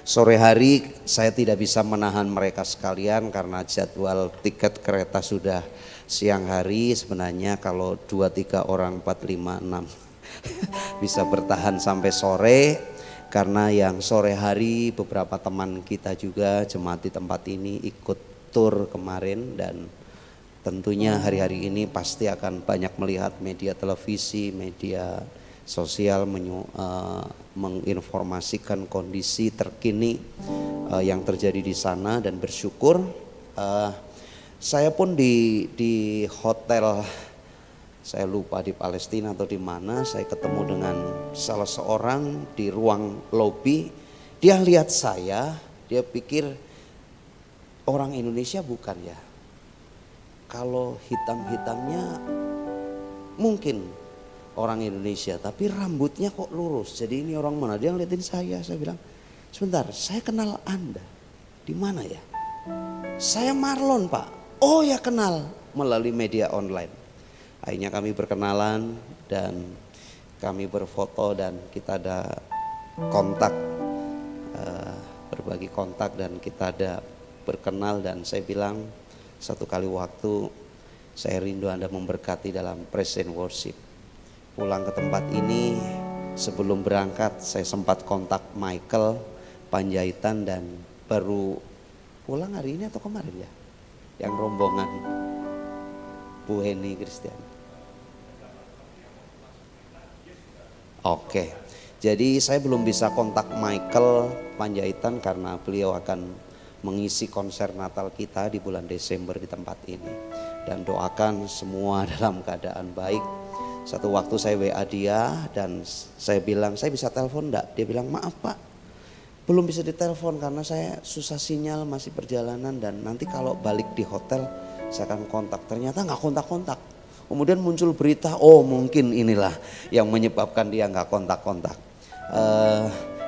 Sore hari saya tidak bisa menahan mereka sekalian karena jadwal tiket kereta sudah siang hari. Sebenarnya kalau 2-3 orang 4, 5, 6 bisa bertahan sampai sore. Karena yang sore hari beberapa teman kita juga jemaat di tempat ini ikut tur kemarin. Dan tentunya hari-hari ini pasti akan banyak melihat media televisi, media sosial menginformasikan kondisi terkini yang terjadi di sana dan bersyukur saya pun di hotel, saya lupa di Palestina atau di mana, saya ketemu dengan salah seorang di ruang lobi. Dia lihat saya, dia pikir orang Indonesia bukan ya. Kalau hitam-hitamnya mungkin orang Indonesia, tapi rambutnya kok lurus. Jadi ini orang mana? Dia ngeliatin saya bilang, sebentar, saya kenal Anda. Di mana ya? Saya Marlon Pak. Oh ya kenal, melalui media online. Akhirnya kami berkenalan dan kami berfoto dan kita ada kontak, berbagi kontak dan kita ada berkenal dan saya bilang satu kali waktu saya rindu Anda memberkati dalam praise and worship. Pulang ke tempat ini sebelum berangkat saya sempat kontak Michael Panjaitan dan baru pulang hari ini atau kemarin ya, yang rombongan Bu Heni Christian. Oke, jadi saya belum bisa kontak Michael Panjaitan karena beliau akan mengisi konser Natal kita di bulan Desember di tempat ini. Dan doakan semua dalam keadaan baik. Satu waktu saya WA dia dan saya bilang, saya bisa telepon enggak? Dia bilang, maaf Pak, belum bisa ditelepon karena saya susah sinyal masih perjalanan dan nanti kalau balik di hotel saya akan kontak. Ternyata nggak kontak-kontak. Kemudian muncul berita, oh mungkin inilah yang menyebabkan dia nggak kontak-kontak.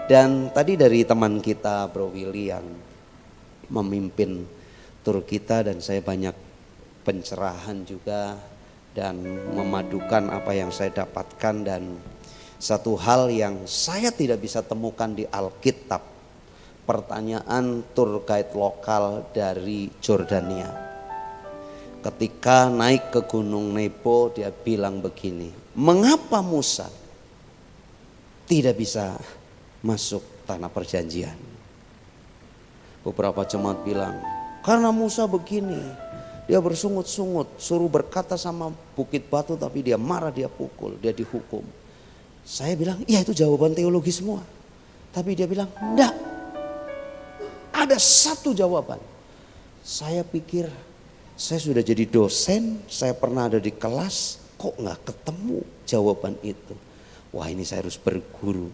Dan tadi dari teman kita Bro Willy yang memimpin tur kita dan saya banyak pencerahan juga dan memadukan apa yang saya dapatkan dan satu hal yang saya tidak bisa temukan di Alkitab, pertanyaan tour guide lokal dari Jordania. Ketika naik ke Gunung Nebo dia bilang begini, mengapa Musa tidak bisa masuk tanah perjanjian? Beberapa jemaat bilang, karena Musa begini, dia bersungut-sungut, suruh berkata sama bukit batu tapi dia marah, dia pukul, dia dihukum. Saya bilang, iya itu jawaban teologi semua. Tapi dia bilang, enggak. Ada satu jawaban. Saya pikir, saya sudah jadi dosen, saya pernah ada di kelas, kok enggak ketemu jawaban itu. Wah ini saya harus berguru.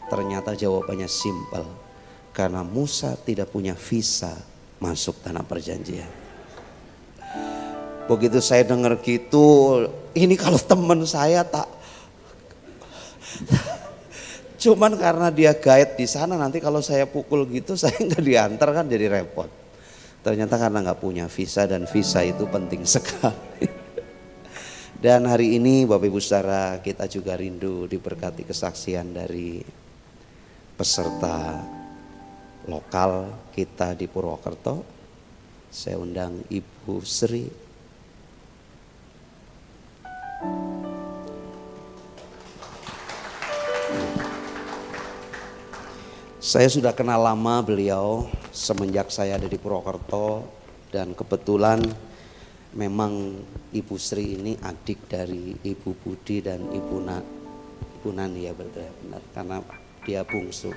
Ternyata jawabannya simpel. Karena Musa tidak punya visa masuk tanah perjanjian. Begitu saya dengar gitu, ini kalau teman saya tak, cuman karena dia guide di sana nanti kalau saya pukul gitu saya nggak diantar kan jadi repot. Ternyata karena nggak punya visa dan visa itu penting sekali. Dan hari ini Bapak Ibu Saudara kita juga rindu diberkati kesaksian dari peserta lokal kita di Purwokerto. Saya undang Ibu Sri. Saya sudah kenal lama beliau semenjak saya ada di Purwokerto dan kebetulan memang Ibu Sri ini adik dari Ibu Budi dan Ibu Nani ya berarti ya, benar, karena dia bungsu.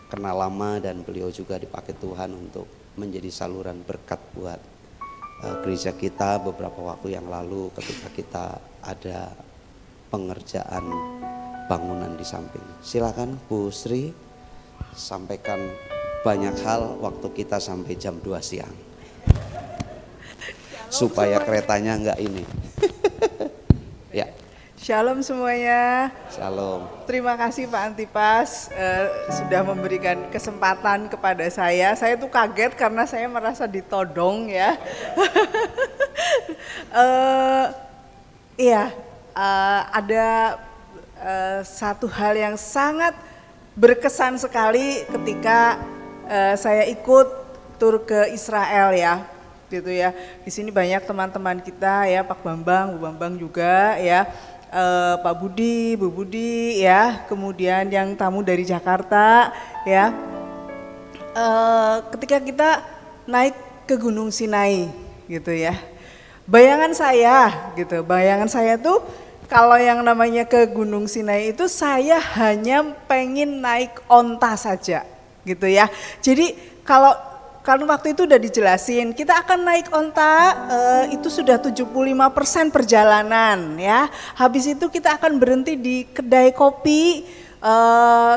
Kenal lama dan beliau juga dipakai Tuhan untuk menjadi saluran berkat buat gereja kita beberapa waktu yang lalu ketika kita ada pengerjaan bangunan di samping. Silakan Bu Sri sampaikan banyak hal waktu kita sampai jam 2 siang. Supaya keretanya enggak ini. Ya. Shalom semuanya. Shalom. Terima kasih Pak Antipas sudah memberikan kesempatan kepada saya. Saya tuh kaget karena saya merasa ditodong ya. Ada satu hal yang sangat berkesan sekali ketika saya ikut tur ke Israel ya. Gitu ya. Di sini banyak teman-teman kita ya, Pak Bambang, Bu Bambang juga ya. Pak Budi, Bu Budi ya, kemudian yang tamu dari Jakarta ya. Ketika kita naik ke Gunung Sinai gitu ya. Bayangan saya tuh kalau yang namanya ke Gunung Sinai itu saya hanya pengen naik onta saja gitu ya. Jadi kalau waktu itu udah dijelasin, kita akan naik onta itu sudah 75% perjalanan ya. Habis itu kita akan berhenti di kedai kopi,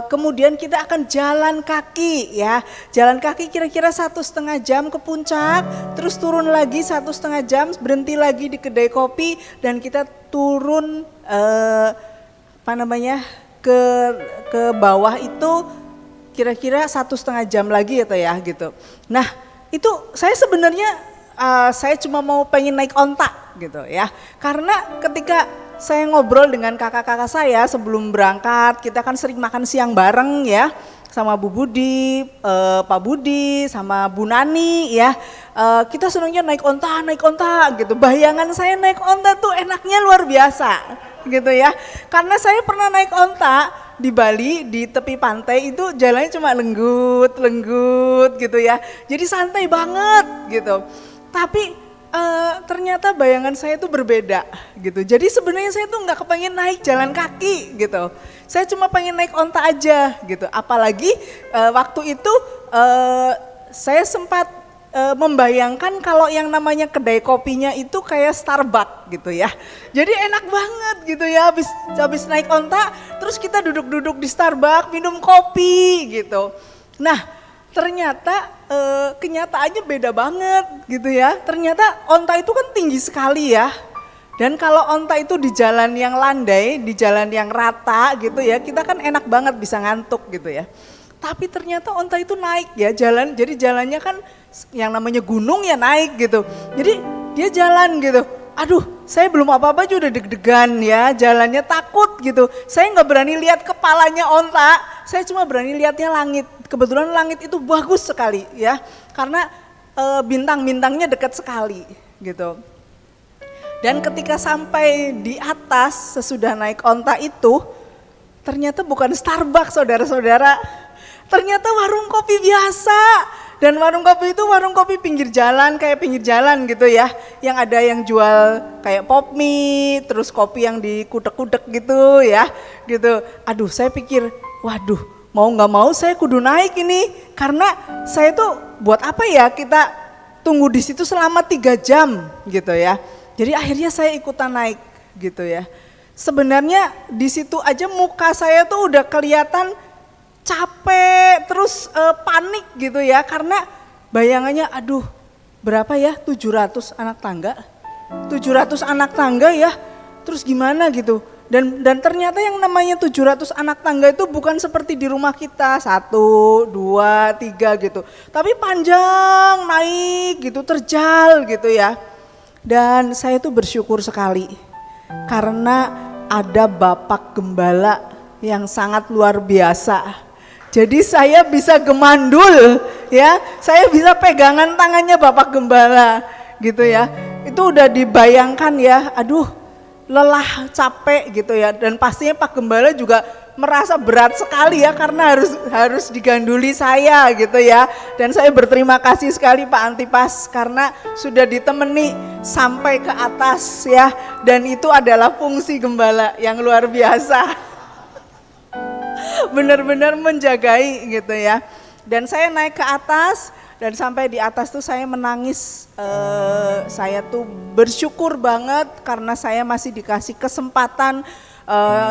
kemudian kita akan jalan kaki ya. Jalan kaki kira-kira 1,5 jam ke puncak, terus turun lagi 1,5 jam, berhenti lagi di kedai kopi dan kita turun ke bawah itu kira-kira 1,5 jam lagi ya gitu. Nah itu saya sebenarnya saya cuma mau pengen naik onta gitu ya. Karena ketika saya ngobrol dengan kakak-kakak saya sebelum berangkat, kita kan sering makan siang bareng ya. Sama Bu Budi, Pak Budi, sama Bu Nani ya. Kita senangnya naik onta gitu. Bayangan saya naik onta tuh enaknya luar biasa gitu ya. Karena saya pernah naik onta di Bali, di tepi pantai itu jalannya cuma lenggut gitu ya. Jadi santai banget gitu. Tapi ternyata bayangan saya tuh berbeda gitu. Jadi sebenarnya saya tuh nggak kepengen naik jalan kaki gitu. Saya cuma pengen naik onta aja gitu. Apalagi waktu itu saya sempat membayangkan kalau yang namanya kedai kopinya itu kayak Starbucks gitu ya. Jadi enak banget gitu ya, habis naik onta terus kita duduk-duduk di Starbucks minum kopi gitu. Nah ternyata kenyataannya beda banget gitu ya. Ternyata onta itu kan tinggi sekali ya. Dan kalau onta itu di jalan yang landai, di jalan yang rata gitu ya, kita kan enak banget bisa ngantuk gitu ya. Tapi ternyata onta itu naik ya jalan, jadi jalannya kan yang namanya gunung ya naik gitu. Jadi dia jalan gitu, aduh saya belum apa-apa aja udah deg-degan ya, jalannya takut gitu. Saya nggak berani lihat kepalanya onta, saya cuma berani lihatnya langit. Kebetulan langit itu bagus sekali ya, karena bintang-bintangnya dekat sekali gitu. Dan ketika sampai di atas sesudah naik onta itu, ternyata bukan Starbucks saudara-saudara, ternyata warung kopi biasa. Dan warung kopi itu warung kopi pinggir jalan, kayak pinggir jalan gitu ya. Yang ada yang jual kayak pop mie, terus kopi yang dikudek-kudek gitu ya. Gitu, aduh saya pikir, waduh mau gak mau saya kudu naik ini. Karena saya tuh buat apa ya kita tunggu di situ selama 3 jam gitu ya. Jadi akhirnya saya ikutan naik gitu ya. Sebenarnya di situ aja muka saya tuh udah kelihatan capek, terus panik gitu ya. Karena bayangannya aduh berapa ya 700 anak tangga. 700 anak tangga ya, terus gimana gitu. Dan ternyata yang namanya 700 anak tangga itu bukan seperti di rumah kita 1, 2, 3 gitu. Tapi panjang naik gitu, terjal gitu ya. Dan saya tuh bersyukur sekali karena ada Bapak Gembala yang sangat luar biasa. Jadi saya bisa gemandul ya, saya bisa pegangan tangannya Bapak Gembala gitu ya. Itu udah dibayangkan ya, aduh lelah capek gitu ya. Dan pastinya Pak Gembala juga merasa berat sekali ya karena harus diganduli saya gitu ya. Dan saya berterima kasih sekali Pak Antipas karena sudah ditemani sampai ke atas ya. Dan itu adalah fungsi gembala yang luar biasa. Benar-benar menjagai gitu ya. Dan saya naik ke atas dan sampai di atas tuh saya menangis. Saya tuh bersyukur banget karena saya masih dikasih kesempatan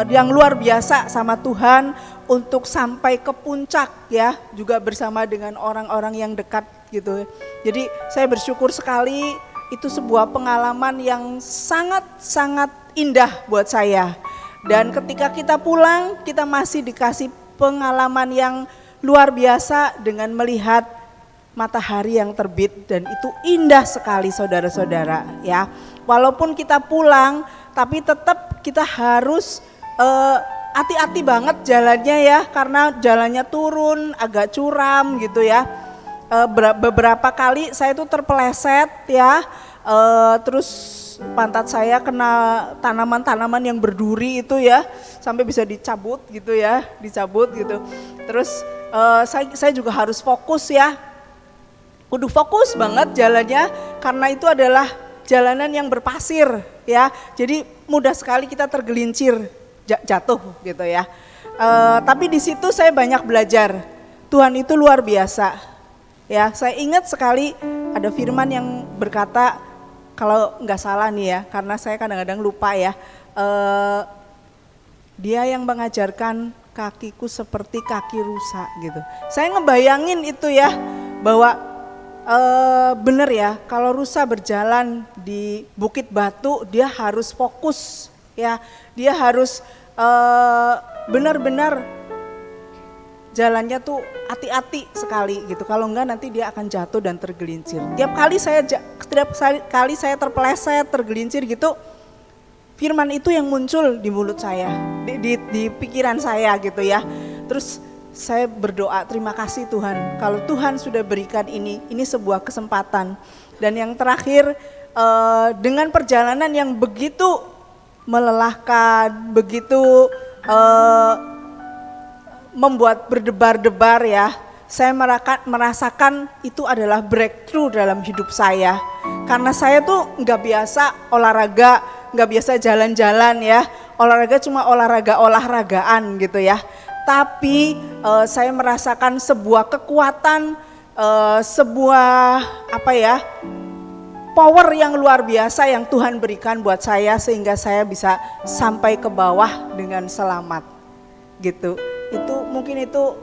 yang luar biasa sama Tuhan untuk sampai ke puncak ya, juga bersama dengan orang-orang yang dekat gitu. Jadi saya bersyukur sekali, itu sebuah pengalaman yang sangat-sangat indah buat saya. Dan ketika kita pulang, kita masih dikasih pengalaman yang luar biasa dengan melihat matahari yang terbit, dan itu indah sekali saudara-saudara ya. Walaupun kita pulang, tapi tetap kita harus hati-hati banget jalannya ya, karena jalannya turun, agak curam gitu ya. Beberapa kali saya itu terpeleset ya, terus pantat saya kena tanaman-tanaman yang berduri itu ya, sampai bisa dicabut gitu ya, dicabut gitu. Terus saya juga harus fokus ya, kudu fokus banget jalannya, karena itu adalah jalanan yang berpasir ya, jadi mudah sekali kita tergelincir, jatuh gitu ya. Tapi di situ saya banyak belajar, Tuhan itu luar biasa ya. Saya ingat sekali ada firman yang berkata, kalau nggak salah nih ya, karena saya kadang-kadang lupa ya, Dia yang mengajarkan kakiku seperti kaki rusa gitu. Saya ngebayangin itu ya, bahwa bener ya, kalau rusa berjalan di bukit batu dia harus fokus ya, dia harus benar-benar jalannya tuh hati-hati sekali gitu, kalau enggak nanti dia akan jatuh dan tergelincir. Setiap kali saya terpeleset, tergelincir gitu, firman itu yang muncul di mulut saya, di pikiran saya gitu ya. Terus saya berdoa, terima kasih Tuhan, kalau Tuhan sudah berikan ini sebuah kesempatan. Dan yang terakhir, dengan perjalanan yang begitu melelahkan, begitu membuat berdebar-debar ya, saya merasakan itu adalah breakthrough dalam hidup saya. Karena saya tuh nggak biasa olahraga, nggak biasa jalan-jalan ya, olahraga cuma olahragaan gitu ya. Tapi saya merasakan sebuah kekuatan, sebuah power yang luar biasa yang Tuhan berikan buat saya, sehingga saya bisa sampai ke bawah dengan selamat gitu. Mungkin itu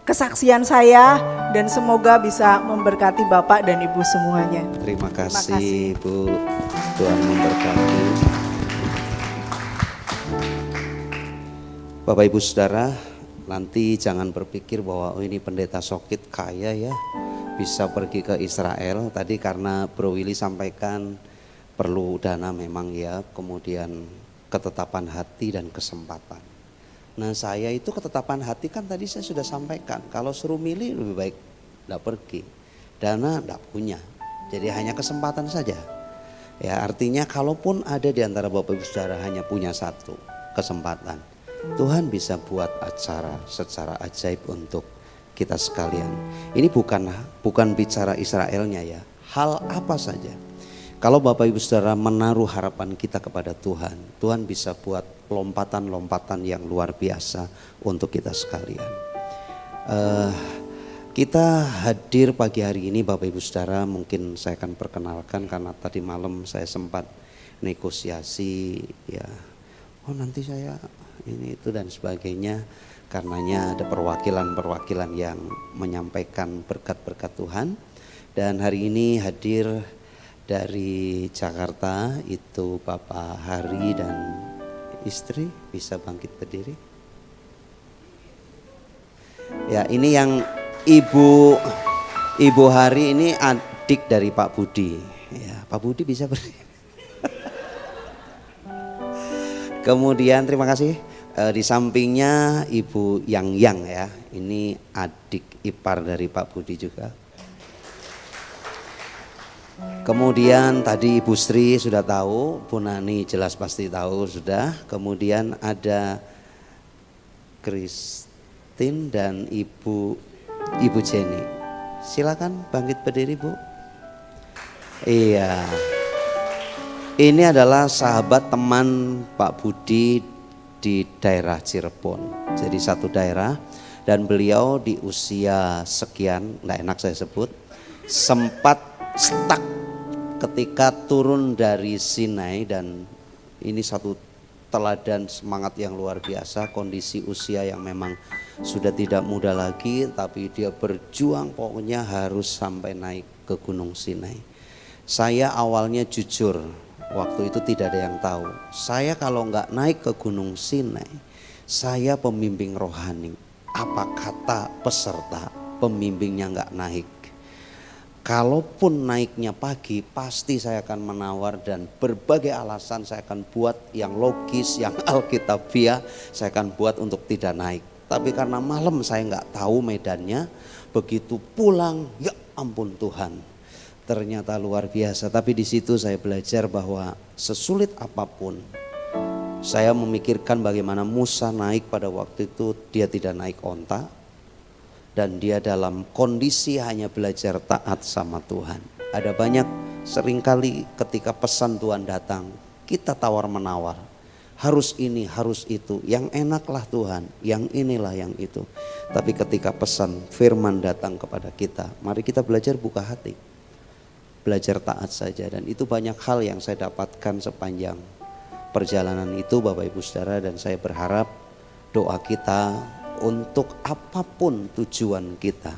kesaksian saya, dan semoga bisa memberkati Bapak dan Ibu semuanya. Terima kasih Bu, Tuhan memberkati. Bapak Ibu Saudara, nanti jangan berpikir bahwa ini pendeta Sokit kaya ya, bisa pergi ke Israel. Tadi karena Bro Willy sampaikan perlu dana memang ya, kemudian ketetapan hati dan kesempatan. Nah saya itu ketetapan hati kan tadi saya sudah sampaikan, kalau suruh milih lebih baik tidak pergi, dana tidak punya, jadi hanya kesempatan saja. Ya artinya kalaupun ada di antara Bapak Ibu Saudara hanya punya satu kesempatan, Tuhan bisa buat acara secara ajaib untuk kita sekalian. Ini bukan bicara Israelnya ya, hal apa saja. Kalau Bapak Ibu Saudara menaruh harapan kita kepada Tuhan, Tuhan bisa buat lompatan-lompatan yang luar biasa untuk kita sekalian. Kita hadir pagi hari ini Bapak Ibu Saudara, mungkin saya akan perkenalkan karena tadi malam saya sempat negosiasi ya, nanti saya ini itu dan sebagainya, karenanya ada perwakilan-perwakilan yang menyampaikan berkat-berkat Tuhan. Dan hari ini hadir dari Jakarta itu Bapak Hari dan istri, bisa bangkit berdiri. Ya ini yang Ibu Hari ini adik dari Pak Budi ya, Pak Budi bisa berdiri. Kemudian terima kasih. Di sampingnya Ibu Yang ya, ini adik ipar dari Pak Budi juga. Kemudian tadi Ibu Sri sudah tahu, Bu Nani jelas pasti tahu sudah. Kemudian ada Christine dan Ibu Jenny. Silakan bangkit berdiri, Bu. Iya. Ini adalah sahabat teman Pak Budi di daerah Cirebon. Jadi satu daerah, dan beliau di usia sekian, nggak enak saya sebut, sempat stuck ketika turun dari Sinai, dan ini satu teladan semangat yang luar biasa. Kondisi usia yang memang sudah tidak muda lagi, tapi dia berjuang pokoknya harus sampai naik ke Gunung Sinai. Saya awalnya jujur, waktu itu tidak ada yang tahu. Saya kalau nggak naik ke Gunung Sinai, saya pembimbing rohani. Apa kata peserta, pembimbingnya nggak naik. Kalaupun naiknya pagi, pasti saya akan menawar dan berbagai alasan saya akan buat yang logis, yang alkitabiah, saya akan buat untuk tidak naik. Tapi karena malam saya nggak tahu medannya, begitu pulang, ya ampun Tuhan, ternyata luar biasa. Tapi di situ saya belajar bahwa sesulit apapun, saya memikirkan bagaimana Musa naik pada waktu itu, dia tidak naik onta. Dan dia dalam kondisi hanya belajar taat sama Tuhan. Ada banyak seringkali ketika pesan Tuhan datang, kita tawar menawar. Harus ini, harus itu. Yang enaklah Tuhan, yang inilah yang itu. Tapi ketika pesan firman datang kepada kita, mari kita belajar buka hati. Belajar taat saja. Dan itu banyak hal yang saya dapatkan sepanjang perjalanan itu Bapak Ibu Saudara. Dan saya berharap doa kita untuk apapun tujuan kita,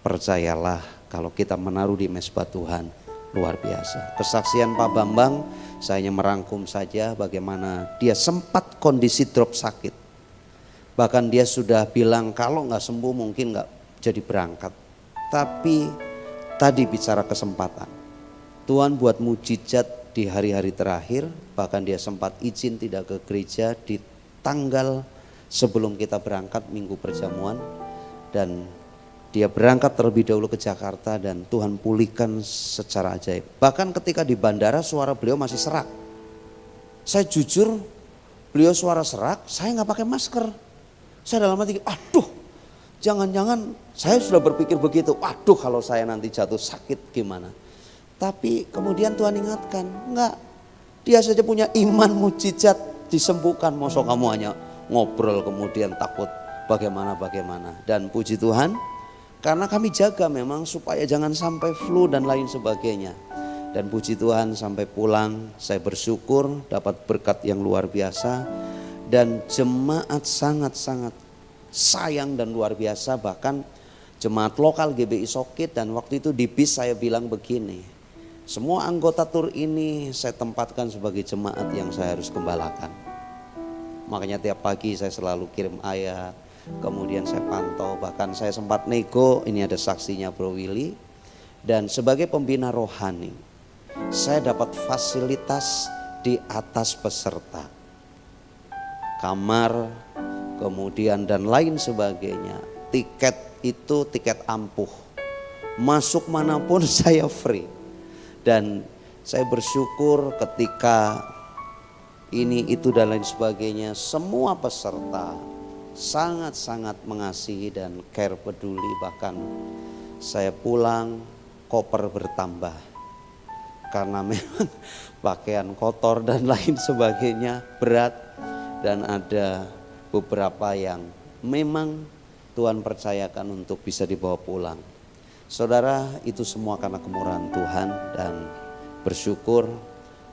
percayalah kalau kita menaruh di mezbah Tuhan, luar biasa. Kesaksian Pak Bambang, saya hanya merangkum saja bagaimana dia sempat kondisi drop sakit. Bahkan dia sudah bilang kalau nggak sembuh mungkin nggak jadi berangkat. Tapi tadi bicara kesempatan, Tuhan buat mujizat di hari-hari terakhir. Bahkan dia sempat izin tidak ke gereja di tanggal sebelum kita berangkat minggu perjamuan, dan dia berangkat terlebih dahulu ke Jakarta dan Tuhan pulihkan secara ajaib. Bahkan ketika di bandara suara beliau masih serak. Saya jujur, beliau suara serak, saya nggak pakai masker. Saya dalam hati, aduh, jangan-jangan saya sudah berpikir begitu. Aduh, kalau saya nanti jatuh sakit gimana? Tapi kemudian Tuhan ingatkan, enggak, dia saja punya iman mujizat disembuhkan. Masa kamu hanya ngobrol kemudian takut bagaimana. Dan puji Tuhan karena kami jaga memang supaya jangan sampai flu dan lain sebagainya. Dan puji Tuhan sampai pulang saya bersyukur dapat berkat yang luar biasa. Dan jemaat sangat-sangat sayang dan luar biasa. Bahkan jemaat lokal GBI Sokit, dan waktu itu di bis saya bilang begini, semua anggota tur ini saya tempatkan sebagai jemaat yang saya harus gembalakan. Makanya tiap pagi saya selalu kirim ayat, kemudian saya pantau, bahkan saya sempat nego, ini ada saksinya Bro Willy. Dan sebagai pembina rohani, saya dapat fasilitas di atas peserta. Kamar, kemudian dan lain sebagainya. Tiket itu tiket ampuh. Masuk manapun saya free. Dan saya bersyukur ketika ini, itu dan lain sebagainya, semua peserta sangat-sangat mengasihi dan care, peduli. Bahkan saya pulang koper bertambah karena memang pakaian kotor dan lain sebagainya, berat. Dan ada beberapa yang memang Tuhan percayakan untuk bisa dibawa pulang. Saudara, itu semua karena kemurahan Tuhan, dan bersyukur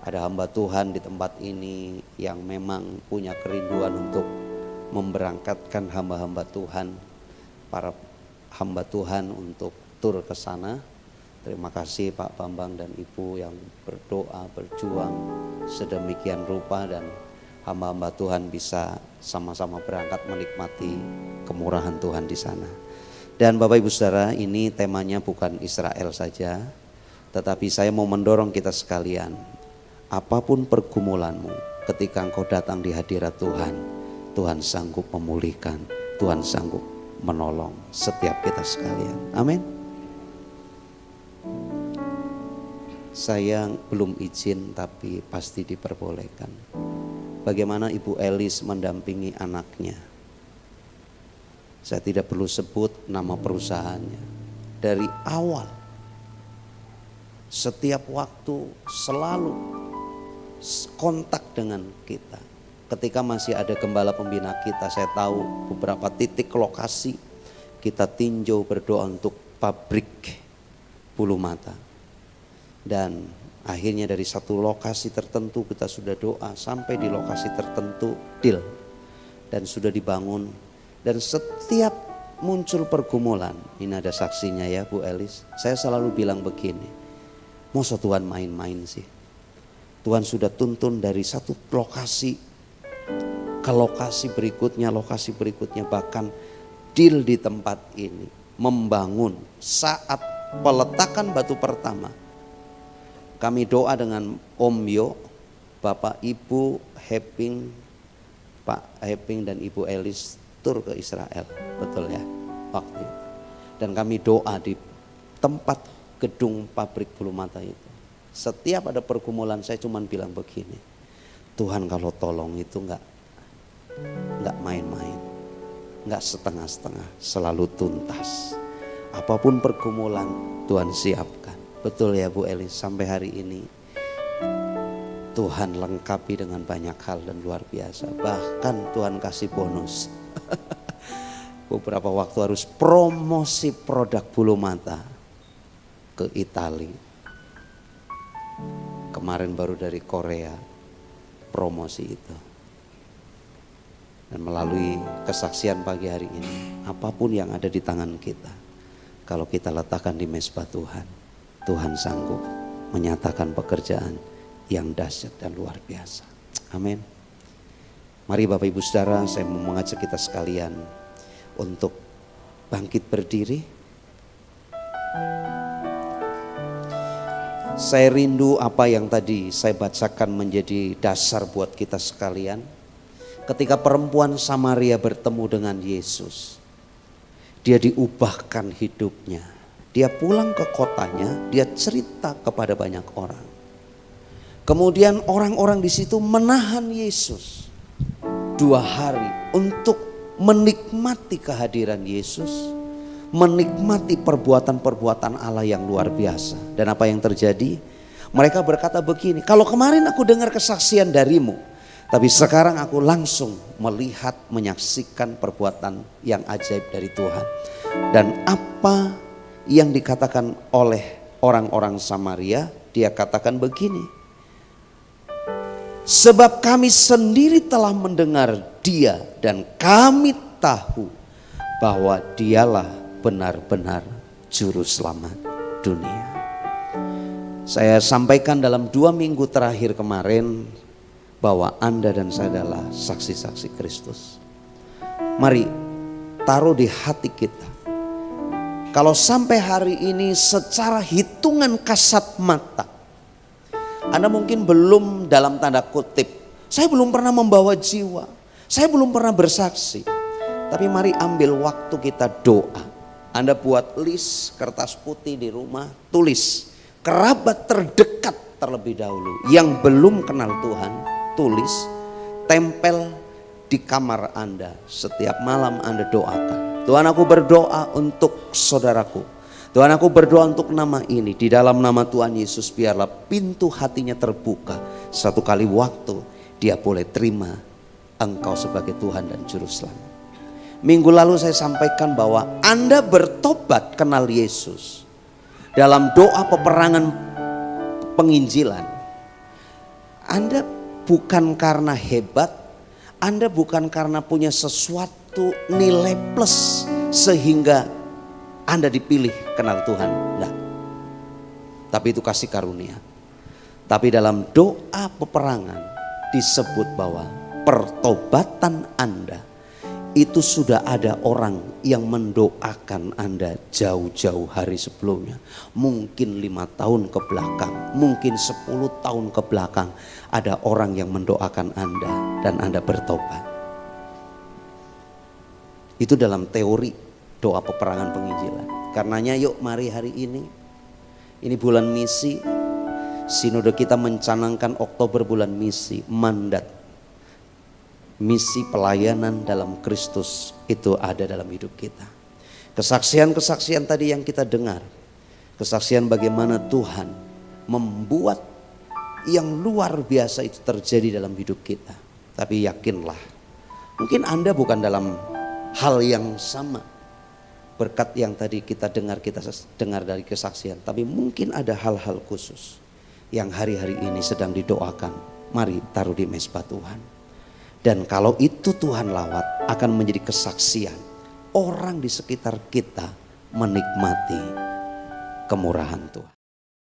ada hamba Tuhan di tempat ini yang memang punya kerinduan untuk memberangkatkan hamba-hamba Tuhan, para hamba Tuhan untuk tur ke sana. Terima kasih Pak Bambang dan Ibu yang berdoa, berjuang sedemikian rupa, dan hamba-hamba Tuhan bisa sama-sama berangkat menikmati kemurahan Tuhan di sana. Dan Bapak Ibu Saudara, ini temanya bukan Israel saja, tetapi saya mau mendorong kita sekalian. Apapun pergumulanmu, ketika engkau datang di hadirat Tuhan, Tuhan sanggup memulihkan, Tuhan sanggup menolong setiap kita sekalian. Amin. Saya belum izin tapi pasti diperbolehkan. Bagaimana Ibu Elis mendampingi anaknya Saya tidak perlu sebut nama perusahaannya. Dari awal, setiap waktu selalu kontak dengan kita. Ketika masih ada gembala pembina kita, saya tahu beberapa titik lokasi kita tinjau berdoa untuk pabrik bulu mata. Dan akhirnya dari satu lokasi tertentu kita sudah doa sampai di lokasi tertentu deal. Dan sudah dibangun. Dan setiap muncul pergumulan, ini ada saksinya ya Bu Elis, saya selalu bilang begini, masa Tuhan main-main sih? Tuhan sudah tuntun dari satu lokasi ke lokasi berikutnya, bahkan deal di tempat ini, membangun. Saat peletakan batu pertama, kami doa dengan Om Yo, Bapak Ibu Heping, Pak Heping dan Ibu Elis tur ke Israel, betul ya waktu itu. Dan kami doa di tempat gedung pabrik bulu mata itu. Setiap ada pergumulan saya cuma bilang begini, Tuhan kalau tolong itu nggak main-main, nggak setengah-setengah, selalu tuntas. Apapun pergumulan Tuhan siapkan, betul ya Bu Elis. Sampai hari ini Tuhan lengkapi dengan banyak hal dan luar biasa. Bahkan Tuhan kasih bonus. Beberapa waktu harus promosi produk bulu mata ke Italia. Kemarin baru dari Korea promosi itu. Dan melalui kesaksian pagi hari ini, apapun yang ada di tangan kita, kalau kita letakkan di mezbah Tuhan, Tuhan sanggup menyatakan pekerjaan yang dahsyat dan luar biasa. Amin. Mari Bapak Ibu Saudara, saya mau mengajak kita sekalian untuk bangkit berdiri. Saya rindu apa yang tadi saya bacakan menjadi dasar buat kita sekalian. Ketika perempuan Samaria bertemu dengan Yesus, dia diubahkan hidupnya. Dia pulang ke kotanya, dia cerita kepada banyak orang. Kemudian orang-orang di situ menahan Yesus 2 hari untuk menikmati kehadiran Yesus, menikmati perbuatan-perbuatan Allah yang luar biasa. Dan apa yang terjadi? Mereka berkata begini, kalau kemarin aku dengar kesaksian darimu, tapi sekarang aku langsung melihat, menyaksikan perbuatan yang ajaib dari Tuhan. Dan apa yang dikatakan oleh orang-orang Samaria, dia katakan begini, sebab kami sendiri telah mendengar dia dan kami tahu bahwa dialah benar-benar juru selamat dunia. Saya sampaikan dalam 2 minggu terakhir kemarin bahwa Anda dan saya adalah saksi-saksi Kristus. Mari taruh di hati kita. Kalau sampai hari ini secara hitungan kasat mata, Anda mungkin belum dalam tanda kutip, saya belum pernah membawa jiwa, saya belum pernah bersaksi. Tapi mari ambil waktu kita doa. Anda buat list kertas putih di rumah, tulis kerabat terdekat terlebih dahulu. Yang belum kenal Tuhan, tulis, tempel di kamar Anda. Setiap malam Anda doakan. Tuhan, aku berdoa untuk saudaraku. Tuhan, aku berdoa untuk nama ini. Di dalam nama Tuhan Yesus biarlah pintu hatinya terbuka. Satu kali waktu dia boleh terima Engkau sebagai Tuhan dan Juru Selamat. Minggu lalu saya sampaikan bahwa Anda bertobat kenal Yesus dalam doa peperangan penginjilan. Anda bukan karena hebat, Anda bukan karena punya sesuatu nilai plus sehingga Anda dipilih kenal Tuhan, enggak. Tapi itu kasih karunia. Tapi dalam doa peperangan disebut bahwa pertobatan Anda itu sudah ada orang yang mendoakan Anda jauh-jauh hari sebelumnya. Mungkin 5 tahun ke belakang, mungkin 10 tahun ke belakang ada orang yang mendoakan Anda dan Anda bertobat. Itu dalam teori doa peperangan penginjilan. Karenanya yuk mari hari ini bulan misi, sinode kita mencanangkan Oktober bulan misi, mandat. misi pelayanan dalam Kristus itu ada dalam hidup kita. Kesaksian-kesaksian tadi yang kita dengar, kesaksian bagaimana Tuhan membuat yang luar biasa itu terjadi dalam hidup kita. Tapi yakinlah, mungkin Anda bukan dalam hal yang sama berkat yang tadi kita dengar dari kesaksian, tapi mungkin ada hal-hal khusus yang hari-hari ini sedang didoakan. Mari taruh di mezbah Tuhan. Dan kalau itu Tuhan lawat, akan menjadi kesaksian. Orang di sekitar kita menikmati kemurahan Tuhan.